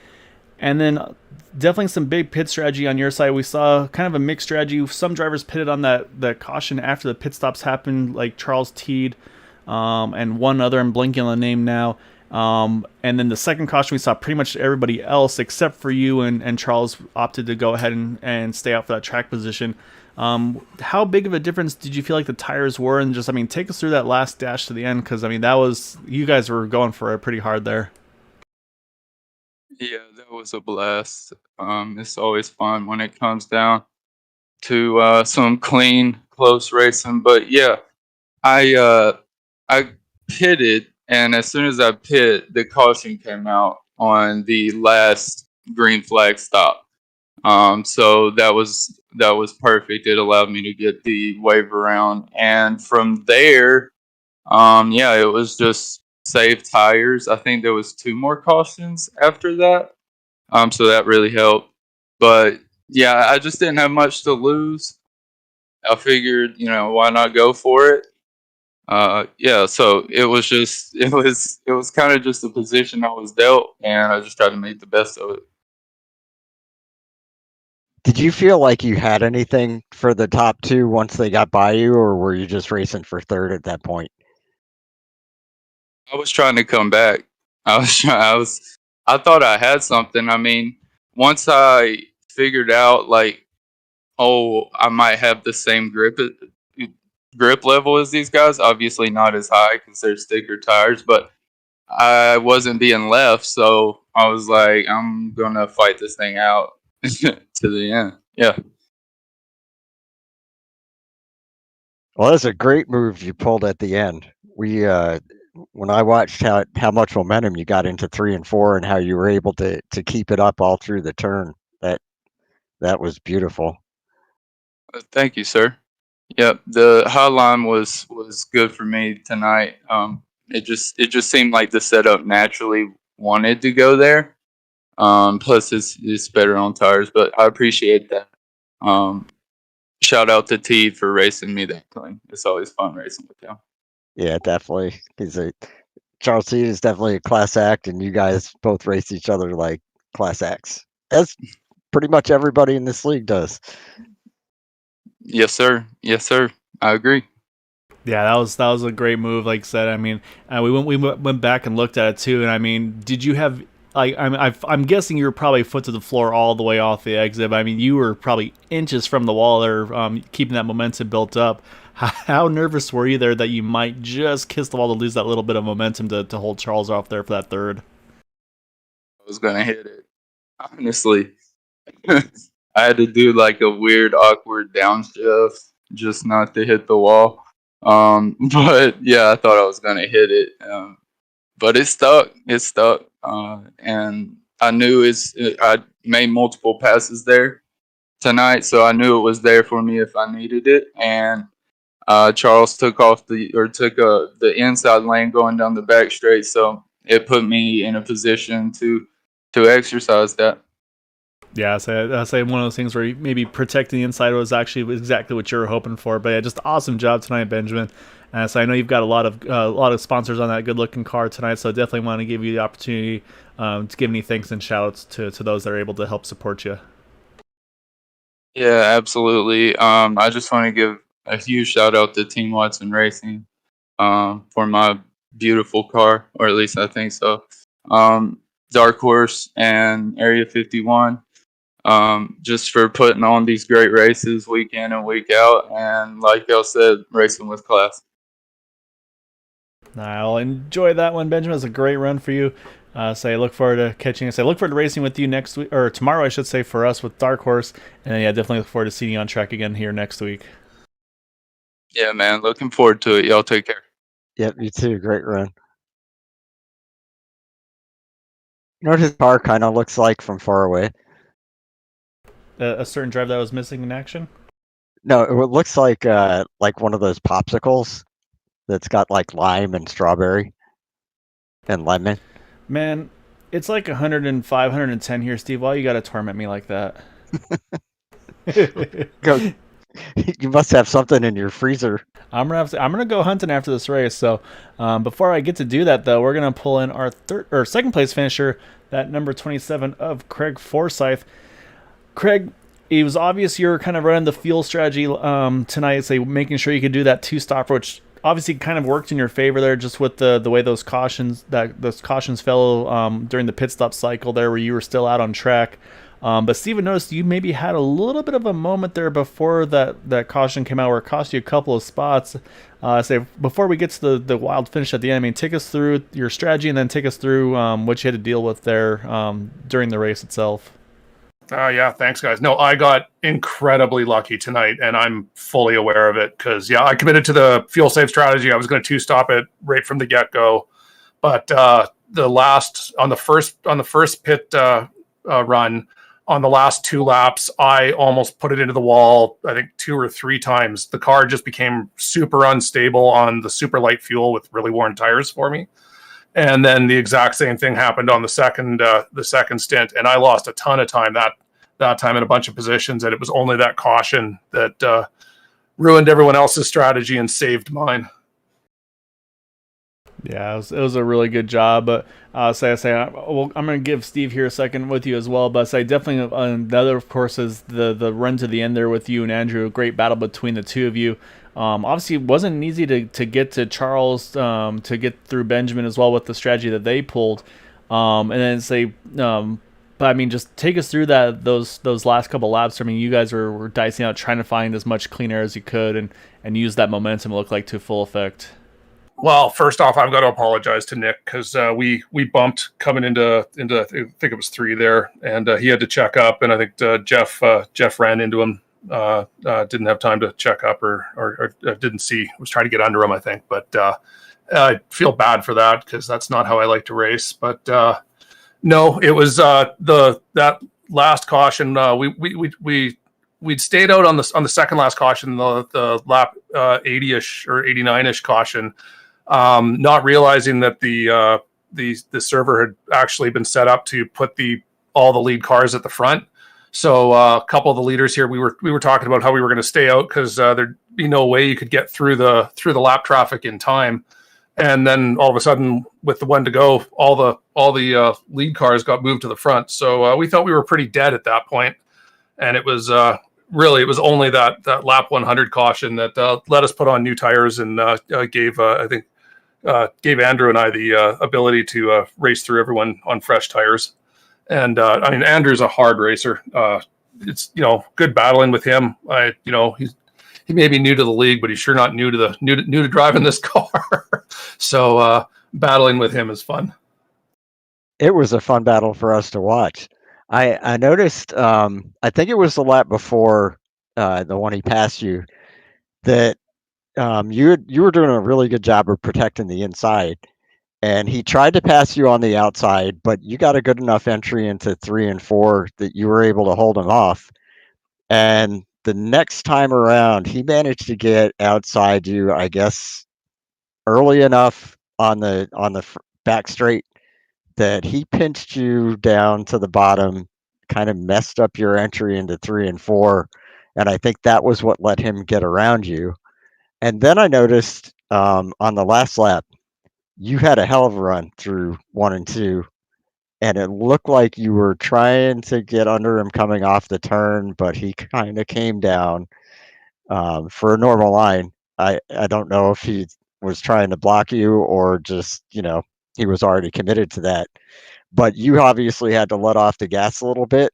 And then definitely some big pit strategy on your side. We saw kind of a mixed strategy. Some drivers pitted on that caution after the pit stops happened, like Charles Teed and one other. I'm blanking on the name now. And then the second caution, we saw pretty much everybody else except for you and Charles opted to go ahead and stay out for that track position. How big of a difference did you feel like the tires were? And just, I mean, take us through that last dash to the end, because, I mean, you guys were going for it pretty hard there. Yeah, that was a blast. It's always fun when it comes down to some clean, close racing. But yeah, I pitted, and as soon as I pit, the caution came out on the last green flag stop. So that was perfect. It allowed me to get the wave around, and from there, yeah, it was just save tires. I think there was 2 more cautions after that. So that really helped. But yeah, I just didn't have much to lose. I figured, why not go for it? Yeah, so it was kind of just the position I was dealt, and I just tried to make the best of it. Did you feel like you had anything for the top two once they got by you, or were you just racing for third at that point? I was trying to come back. I thought I had something. I mean, once I figured out like, oh, I might have the same grip level as these guys. Obviously not as high because they're sticker tires, but I wasn't being left, so I was like, I'm gonna fight this thing out to the end. Yeah. Well, that's a great move you pulled at the end. We when I watched how much momentum you got into 3 and 4 and how you were able to keep it up all through the turn, that was beautiful. Thank you, sir. Yep, the hotline was good for me tonight. It just seemed like the setup naturally wanted to go there. Plus it's better on tires, but I appreciate that. Shout out to T for racing me that clean. It's always fun racing with him. Yeah, definitely. Charles Seed is definitely a class act, and you guys both race each other like class acts, as pretty much everybody in this league does. Yes, sir. Yes, sir. I agree. Yeah, that was a great move. Like I said, I mean, we went back and looked at it too, and I mean, did you have like I'm guessing you were probably foot to the floor all the way off the exit. But I mean, you were probably inches from the wall there, keeping that momentum built up. How nervous were you there that you might just kiss the wall to lose that little bit of momentum to hold Charles off there for that third? I was gonna hit it. Honestly, I had to do like a weird, awkward downshift just not to hit the wall. But yeah, I thought I was gonna hit it, but it stuck. It stuck, and I knew I made multiple passes there tonight, so I knew it was there for me if I needed it. And Charles took the inside lane going down the back straight, so it put me in a position to exercise that. Yeah, so I say one of those things where maybe protecting the inside was actually exactly what you were hoping for. But yeah, just awesome job tonight, Benjamin. So I know you've got a lot of sponsors on that good looking car tonight. So I definitely want to give you the opportunity to give any thanks and shout outs to those that are able to help support you. Yeah, absolutely. I just want to give a huge shout out to Team Watson Racing for my beautiful car, or at least I think so. Dark Horse and Area 51. Just for putting on these great races week in and week out, and like y'all said, racing with class. I'll enjoy that one, Benjamin. It's a great run for you. I look forward to catching us. I look forward to racing with you next week, or tomorrow, I should say, for us with Dark Horse. And then, yeah, definitely look forward to seeing you on track again here next week. Yeah, man, looking forward to it. Y'all take care. Yep, you too. Great run. You know what his car kind of looks like from far away? A certain drive that was missing in action? No, it looks like one of those popsicles that's got like lime and strawberry and lemon. Man, it's like 105, 110 here, Steve. Why you got to torment me like that? You must have something in your freezer. I'm gonna go hunting after this race. So before I get to do that, though, we're gonna pull in our second place finisher, that number 27 of Craig Forsyth. Craig, it was obvious you're kind of running the fuel strategy tonight, making sure you could do that 2-stop, which obviously kind of worked in your favor there, just with the way those cautions fell during the pit stop cycle there, where you were still out on track. But Steven noticed you maybe had a little bit of a moment there before that caution came out, where it cost you a couple of spots. Before we get to the wild finish at the end, I mean, take us through your strategy and then take us through what you had to deal with there during the race itself. Yeah, thanks, guys. No, I got incredibly lucky tonight, and I'm fully aware of it because, yeah, I committed to the fuel save strategy. I was going to 2-stop it right from the get-go, but on the first pit run, on the last 2 laps, I almost put it into the wall, I think 2 or 3 times. The car just became super unstable on the super light fuel with really worn tires for me. And then the exact same thing happened on the second stint, and I lost a ton of time that that time in a bunch of positions, and it was only that caution that ruined everyone else's strategy and saved mine. Yeah, it was a really good job. But I'm going to give Steve here a second with you as well. But say definitely another, of course, is the run to the end there with you and Andrew. A great battle between the two of you. Obviously, it wasn't easy to get to Charles, to get through Benjamin as well with the strategy that they pulled. And then but I mean, just take us through those last couple laps. I mean, you guys were dicing out, trying to find as much clean air as you could, and use that momentum, it looked like, to full effect. Well, first off, I've got to apologize to Nick because we bumped coming into I think it was 3 there, and he had to check up, and I think Jeff ran into him. Didn't have time to check up or didn't see. Was trying to get under him, I think, but I feel bad for that because that's not how I like to race. But no, it was that last caution. We'd stayed out on the second last caution, the lap 80ish or 89ish caution. Not realizing that the server had actually been set up to put all the lead cars at the front. So a couple of the leaders here, we were talking about how we were going to stay out because there'd be no way you could get through the lap traffic in time. And then all of a sudden, with the one to go, all the lead cars got moved to the front. So we thought we were pretty dead at that point, and it was really only that lap 100 caution that let us put on new tires and gave Andrew and I the ability to race through everyone on fresh tires. And I mean, Andrew's a hard racer. It's good battling with him. He may be new to the league, but he's sure not new to driving this car. So battling with him is fun. It was a fun battle for us to watch. I noticed, I think it was the lap before the one he passed you, that you were doing a really good job of protecting the inside. And he tried to pass you on the outside, but you got a good enough entry into 3 and 4 that you were able to hold him off. And the next time around, he managed to get outside you, I guess, early enough on the back straight that he pinched you down to the bottom, kind of messed up your entry into 3 and 4. And I think that was what let him get around you. And then I noticed on the last lap, you had a hell of a run through 1 and 2, and it looked like you were trying to get under him coming off the turn, but he kind of came down for a normal line. I don't know if he was trying to block you or just, he was already committed to that. But you obviously had to let off the gas a little bit,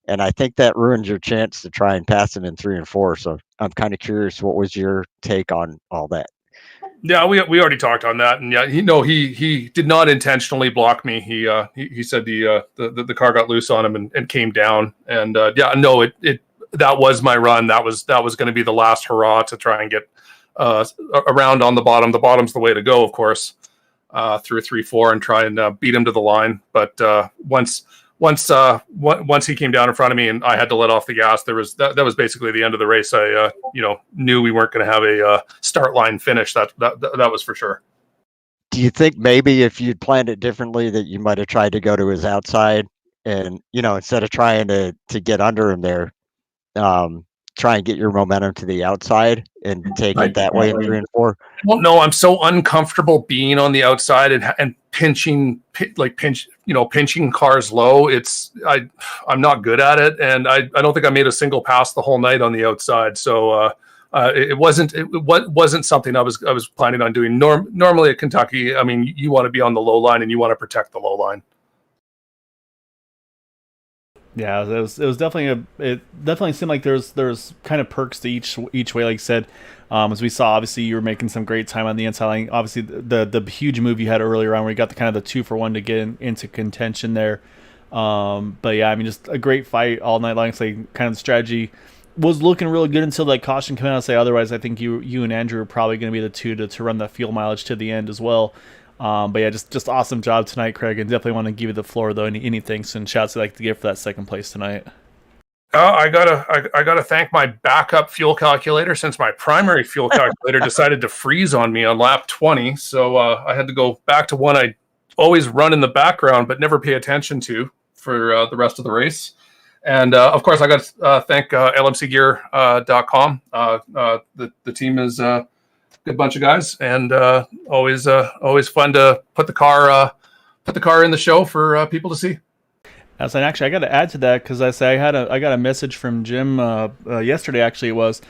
and I think that ruined your chance to try and pass him in 3 and 4. So I'm kind of curious, what was your take on all that? Yeah, we already talked on that, and yeah, he did not intentionally block me. He said the car got loose on him and came down, and that was my run. That was going to be the last hurrah to try and get around on the bottom. The bottom's the way to go, of course, through 3-4 and try and beat him to the line. But once he came down in front of me and I had to let off the gas, that was basically the end of the race. I knew we weren't going to have a start line finish. That was for sure. Do you think maybe if you'd planned it differently that you might have tried to go to his outside and, instead of trying to get under him there, try and get your momentum to the outside and take it that way in 3 and 4? Well, no, I'm so uncomfortable being on the outside and pinching cars low. I'm not good at it, and I don't think I made a single pass the whole night on the outside. So it wasn't something I was planning on doing. Normally at Kentucky, I mean, you want to be on the low line and you want to protect the low line. Yeah, it was definitely it definitely seemed like there's kind of perks to each way, like you said. As we saw, obviously you were making some great time on the inside line. Obviously the huge move you had earlier on where you got the kind of the 2-for-1 to get into contention there. But yeah, I mean, just a great fight all night long. So kind of the strategy was looking really good until that caution came out. Otherwise, I think you and Andrew are probably going to be the two to run the fuel mileage to the end as well. But yeah, just awesome job tonight, Craig, and definitely want to give you the floor though. Any thanks and shouts I'd like to give for that second place tonight. I gotta thank my backup fuel calculator since my primary fuel calculator decided to freeze on me on lap 20. So I had to go back to one I always run in the background but never pay attention to for the rest of the race. And of course, I got to thank lmcgear.com. The team is a good bunch of guys, and always fun to put the car in the show for people to see. And actually, I got to add to that because I got a message from Jim yesterday. Actually, it was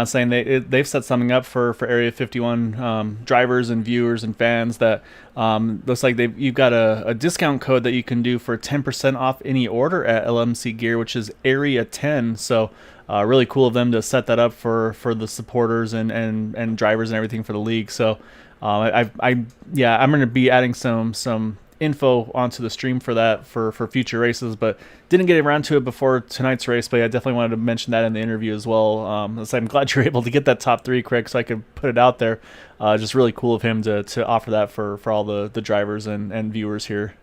saying they've set something up for Area 51 drivers and viewers and fans that looks like you've got a discount code that you can do for 10% off any order at LMC Gear, which is Area 10. So really cool of them to set that up for the supporters and drivers and everything for the league. So I'm going to be adding some info onto the stream for that for future races, but didn't get around to it before tonight's race. But I definitely wanted to mention that in the interview as well. So I'm glad you're able to get that top 3, Craig, so I could put it out there. Just really cool of him to offer that for all the drivers and viewers here.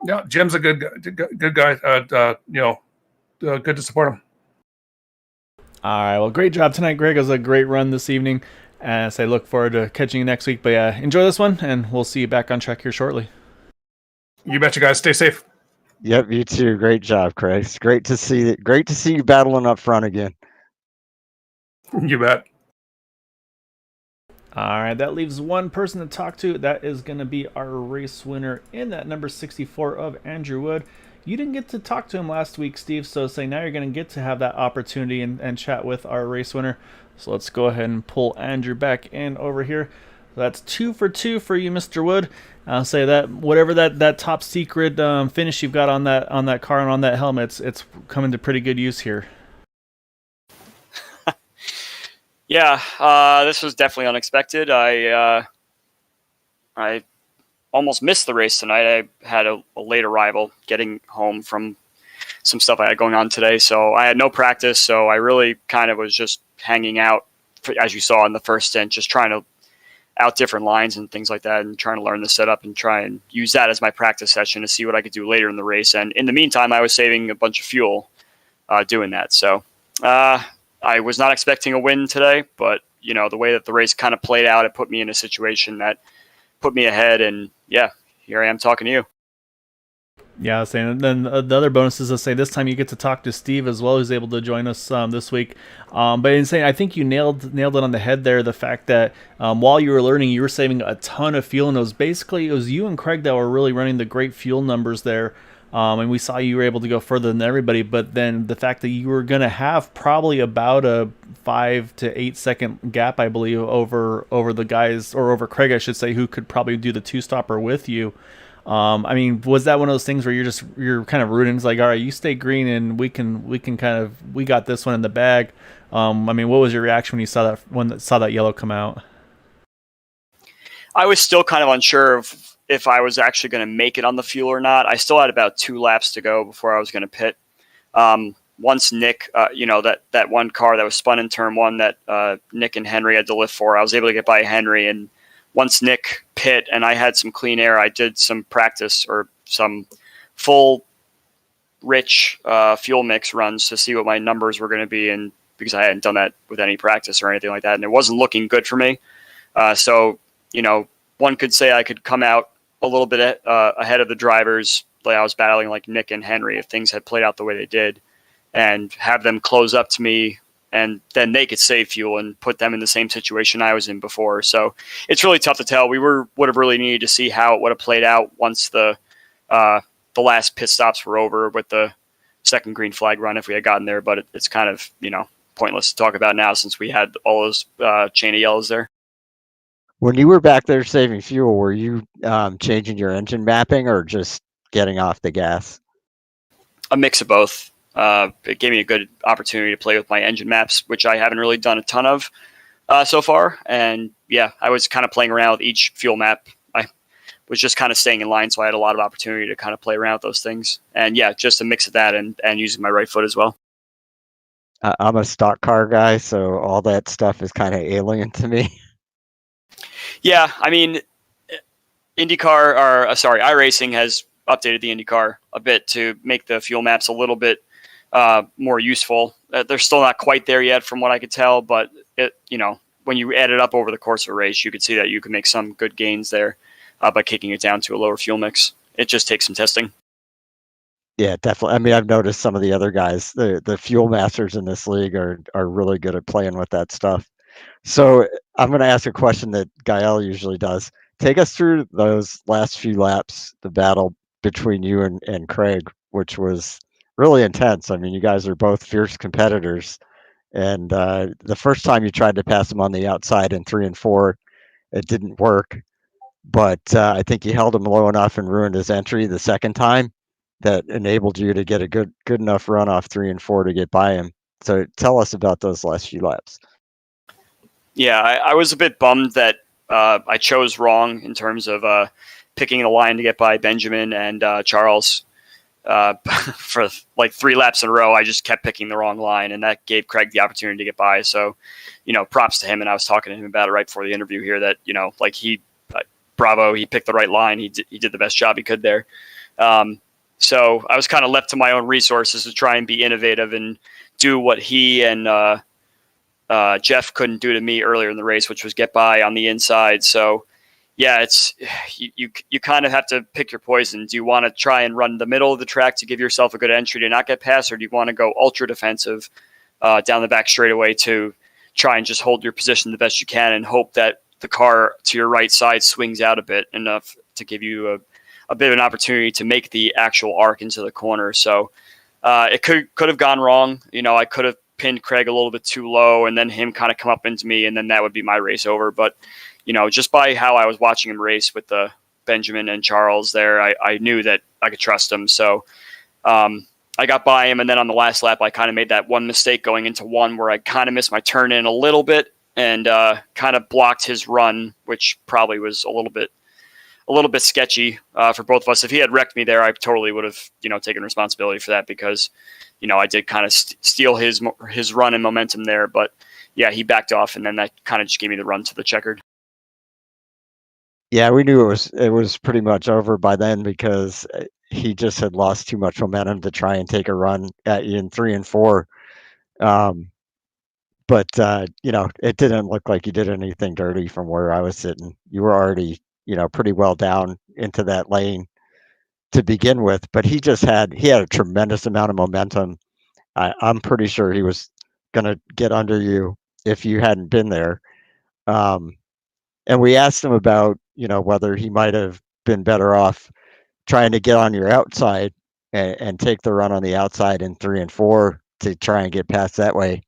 Yeah, Jim's a good guy. Good to support him. All right, well, great job tonight, Greg. It was a great run this evening, and so I look forward to catching you next week. But yeah, enjoy this one, and we'll see you back on track here shortly. You betcha, guys. Stay safe. Yep, you too. Great job, Craig. It's great to see you battling up front again. You bet. All right, that leaves one person to talk to. That is going to be our race winner in that number 64 of Andrew Wood. You didn't get to talk to him last week, Steve, so now you're going to get to have that opportunity and chat with our race winner. So let's go ahead and pull Andrew back in over here. That's 2 for 2 for you, Mr. Wood. I'll say that whatever that top secret finish you've got on that car and on that helmet, it's coming to pretty good use here. Yeah, this was definitely unexpected. I almost missed the race tonight. I had a late arrival getting home from some stuff I had going on today, so I had no practice. So I really kind of was just hanging out, as you saw in the first stint, just trying to out different lines and things like that, and trying to learn the setup and try and use that as my practice session to see what I could do later in the race. And in the meantime, I was saving a bunch of fuel doing that. So I was not expecting a win today, but the way that the race kind of played out, it put me in a situation that put me ahead. And yeah, here I am talking to you. Yeah, I was saying, and then the other bonus is to say this time you get to talk to Steve as well, who's able to join us this week. But in saying, I think you nailed it on the head there. The fact that while you were learning, you were saving a ton of fuel, and it was you and Craig that were really running the great fuel numbers there. And we saw you were able to go further than everybody. But then the fact that you were going to have probably about a 5 to 8 second gap, I believe, over the guys, or over Craig, I should say, who could probably do the 2-stopper with you. Was that one of those things where you're kind of rooting? It's like, all right, you stay green and we got this one in the bag. What was your reaction when you saw that yellow come out? I was still kind of unsure of if I was actually going to make it on the fuel or not. I still had about 2 laps to go before I was going to pit. Once Nick, that one car that was spun in turn 1 that Nick and Henry had to lift for, I was able to get by Henry. And once Nick pit and I had some clean air, I did some practice or some full rich fuel mix runs to see what my numbers were going to be. And because I hadn't done that with any practice or anything like that, and it wasn't looking good for me. So one could say I could come out a little bit ahead of the drivers. Like I was battling like Nick and Henry if things had played out the way they did, and have them close up to me, and then they could save fuel and put them in the same situation I was in before. So it's really tough to tell. We would have really needed to see how it would have played out once the last pit stops were over with the second green flag run if we had gotten there. But it's kind of pointless to talk about now since we had all those chain of yellows there. When you were back there saving fuel, were you changing your engine mapping or just getting off the gas? A mix of both. It gave me a good opportunity to play with my engine maps, which I haven't really done a ton of so far. And yeah, I was kind of playing around with each fuel map. I was just kind of staying in line, so I had a lot of opportunity to kind of play around with those things. And yeah, just a mix of that and using my right foot as well. I'm a stock car guy, so all that stuff is kind of alien to me. Yeah, iRacing has updated the IndyCar a bit to make the fuel maps a little bit more useful. They're still not quite there yet from what I could tell, but when you add it up over the course of a race, you could see that you can make some good gains there by kicking it down to a lower fuel mix. It just takes some testing. Yeah, definitely. I mean, I've noticed some of the other guys, the fuel masters in this league are really good at playing with that stuff. So I'm going to ask a question that Gael usually does. Take us through those last few laps, the battle between you and Craig, which was really intense. I mean, you guys are both fierce competitors. And the first time you tried to pass him on the outside in 3 and 4, it didn't work. But I think you held him low enough and ruined his entry the second time that enabled you to get a good enough run off 3 and 4 to get by him. So tell us about those last few laps. Yeah, I was a bit bummed that I chose wrong in terms of picking the line to get by Benjamin and Charles. For like 3 laps in a row, I just kept picking the wrong line, and that gave Craig the opportunity to get by. So, props to him. And I was talking to him about it right before the interview here that, bravo, he picked the right line. He did the best job he could there. So I was kind of left to my own resources to try and be innovative and do what he and Jeff couldn't do to me earlier in the race, which was get by on the inside. So, yeah, it's you kind of have to pick your poison. Do you want to try and run the middle of the track to give yourself a good entry to not get past, or do you want to go ultra defensive down the back straightaway to try and just hold your position the best you can and hope that the car to your right side swings out a bit enough to give you a bit of an opportunity to make the actual arc into the corner. So it could have gone wrong. I could have pinned Craig a little bit too low and then him kind of come up into me, and then that would be my race over. But just by how I was watching him race with the Benjamin and Charles there, I knew that I could trust him. So I got by him, and then on the last lap, I kind of made that one mistake going into one where I kind of missed my turn in a little bit and kind of blocked his run, which probably was a little bit sketchy for both of us. If he had wrecked me there, I totally would have taken responsibility for that because I did kind of steal his run and momentum there. But yeah, he backed off, and then that kind of just gave me the run to the checkered. Yeah, we knew it was pretty much over by then because he just had lost too much momentum to try and take a run at you in 3 and 4. But it didn't look like you did anything dirty from where I was sitting. You were already, pretty well down into that lane to begin with. But he had a tremendous amount of momentum. I'm pretty sure he was gonna get under you if you hadn't been there. And we asked him about, whether he might have been better off trying to get on your outside and take the run on the outside in 3 and 4 to try and get past that way.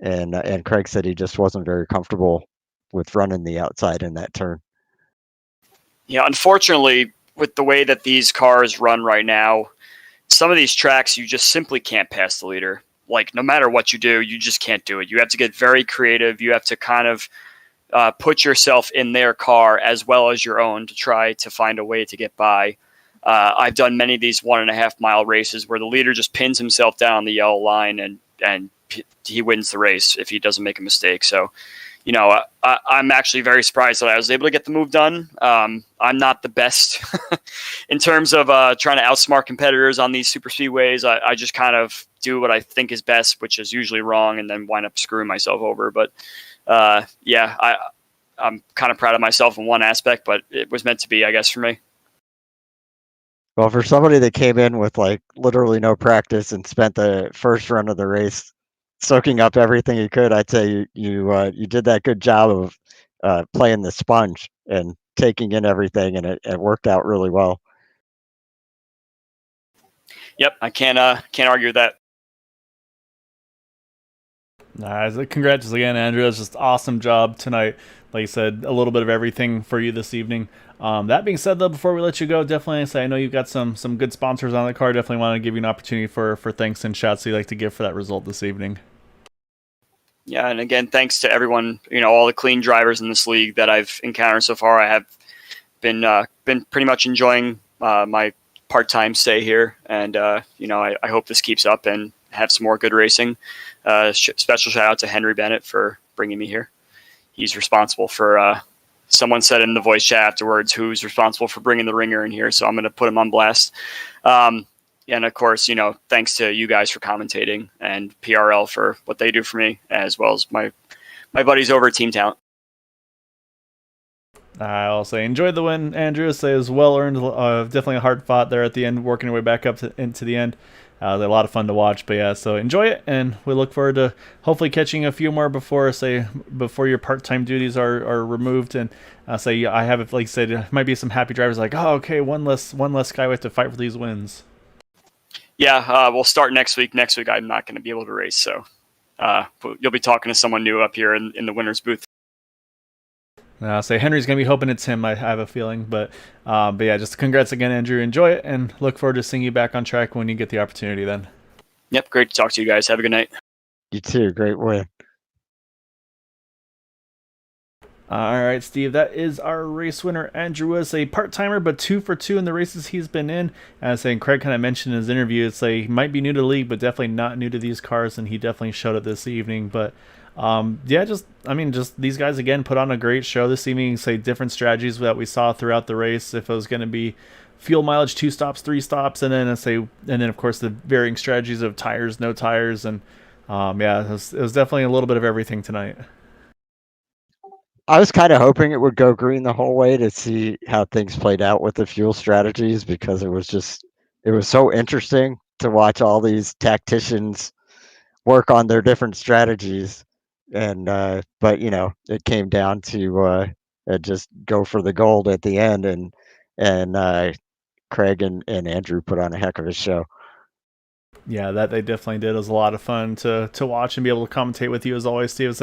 And Craig said he just wasn't very comfortable with running the outside in that turn. Yeah, unfortunately, with the way that these cars run right now, some of these tracks you just simply can't pass the leader. Like no matter what you do, you just can't do it. You have to get very creative. You have to kind of put yourself in their car as well as your own to try to find a way to get by. I've done many of these 1.5 mile races where the leader just pins himself down the yellow line and he wins the race if he doesn't make a mistake. So, I'm actually very surprised that I was able to get the move done. I'm not the best in terms of trying to outsmart competitors on these super speedways. I just kind of do what I think is best, which is usually wrong, and then wind up screwing myself over. But I'm kind of proud of myself in one aspect, but it was meant to be, I guess, for me. Well, for somebody that came in with like literally no practice and spent the first run of the race soaking up everything he could, I'd say you did that good job of playing the sponge and taking in everything, and it worked out really well. Yep, I can't argue with that. Nice. Congrats again, Andrew. It's just awesome job tonight. Like you said, a little bit of everything for you this evening. That being said, though, before we let you go, definitely say I know you've got some good sponsors on the car. Definitely want to give you an opportunity for thanks and shouts you'd like to give for that result this evening. Yeah, and again, thanks to everyone, all the clean drivers in this league that I've encountered so far. I have been pretty much enjoying my part-time stay here, and I hope this keeps up and have some more good racing. Special shout out to Henry Bennett for bringing me here. He's responsible for, someone said in the voice chat afterwards, who's responsible for bringing the ringer in here. So I'm going to put him on blast. And of course, thanks to you guys for commentating and PRL for what they do for me, as well as my buddies over at Team Talent. I'll say enjoyed the win, Andrew. Say it was well earned. Definitely a hard fought there at the end, working your way back up into the end. They're a lot of fun to watch, but yeah, so enjoy it, and we look forward to hopefully catching a few more before your part-time duties are removed. And say I have, like I said, it might be some happy drivers like, oh, okay, one less guy we have to fight for these wins. Yeah, we'll start next week. Next week, I'm not going to be able to race, so you'll be talking to someone new up here in the winner's booth. Say Henry's gonna be hoping it's him. I have a feeling, but yeah, just congrats again, Andrew. Enjoy it, and look forward to seeing you back on track when you get the opportunity. Then. Yep, great to talk to you guys. Have a good night. You too. Great win. All right, Steve, that is our race winner. Andrew was a part-timer, but 2 for 2 in the races he's been in. As saying, Craig kind of mentioned in his interview, it's he might be new to the league, but definitely not new to these cars, and he definitely showed it this evening. But yeah, just these guys again put on a great show this evening. Say different strategies that we saw throughout the race. If it was going to be fuel mileage, 2 stops, 3 stops, and then of course the varying strategies of tires, no tires, and yeah, it was definitely a little bit of everything tonight. I was kind of hoping it would go green the whole way to see how things played out with the fuel strategies, because it was so interesting to watch all these tacticians work on their different strategies. And but it came down to just go for the gold at the end, and Craig and Andrew put on a heck of a show. Yeah, that they definitely did. It was a lot of fun to watch and be able to commentate with you as always, Steve. It's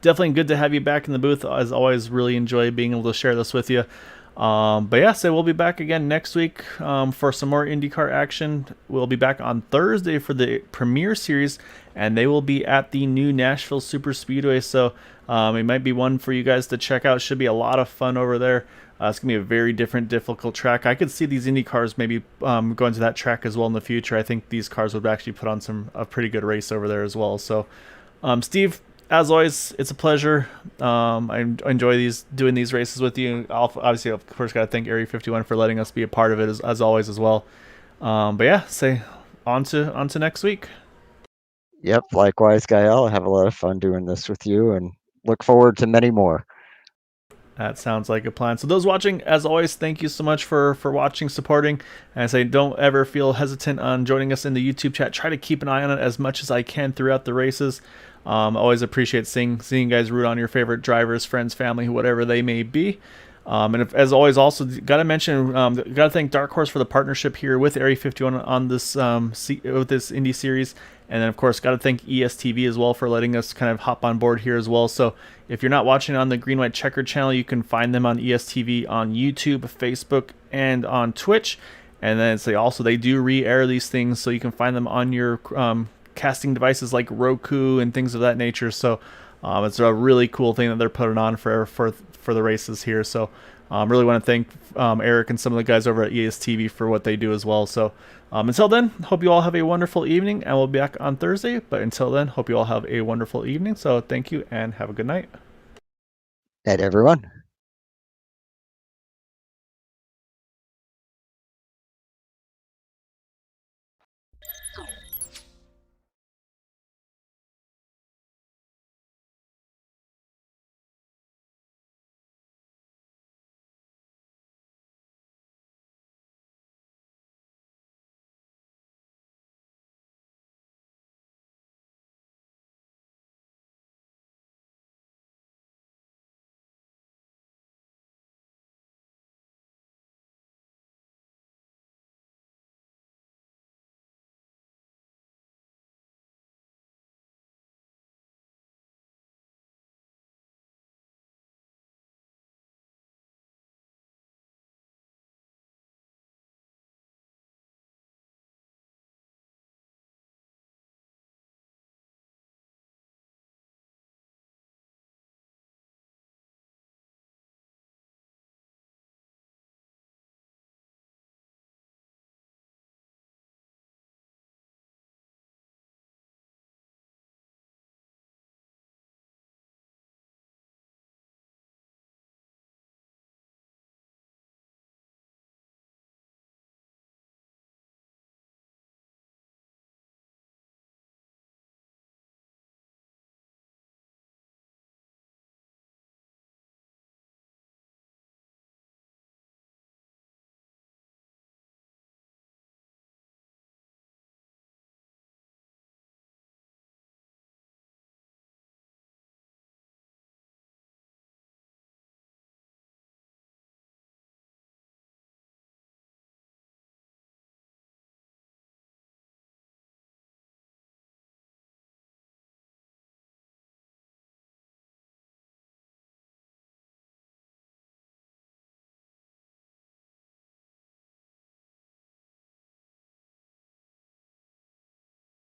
definitely good to have you back in the booth. As always, really enjoy being able to share this with you. But yeah, so we'll be back again next week for some more IndyCar action. We'll be back on Thursday for the Premier Series, and they will be at the new Nashville Super Speedway. So it might be one for you guys to check out. Should be a lot of fun over there. It's going to be a very difficult track. I could see these Indy cars maybe going to that track as well in the future. I think these cars would actually put on a pretty good race over there as well. So, Steve, as always, it's a pleasure. I enjoy doing these races with you. Obviously, of course, got to thank Area 51 for letting us be a part of it as always as well. But yeah, say on to next week. Yep, likewise, Gael. I have a lot of fun doing this with you, and look forward to many more. That sounds like a plan. So those watching, as always, thank you so much for watching, supporting. And I say don't ever feel hesitant on joining us in the YouTube chat. Try to keep an eye on it as much as I can throughout the races. Always appreciate seeing you guys root on your favorite drivers, friends, family, whatever they may be. And as always, also got to mention, got to thank Dark Horse for the partnership here with Area 51 on this with this Indy series, and then of course got to thank ESTV as well for letting us kind of hop on board here as well. So if you're not watching on the Green White Checkered channel, you can find them on ESTV on YouTube, Facebook, and on Twitch. And then they do re-air these things, so you can find them on your casting devices like Roku and things of that nature. So it's a really cool thing that they're putting on for the races here. So really want to thank Eric and some of the guys over at ESTV for what they do as well. So until then, hope you all have a wonderful evening, and we'll be back on Thursday. But until then, hope you all have a wonderful evening. So thank you and have a good night. Night, everyone.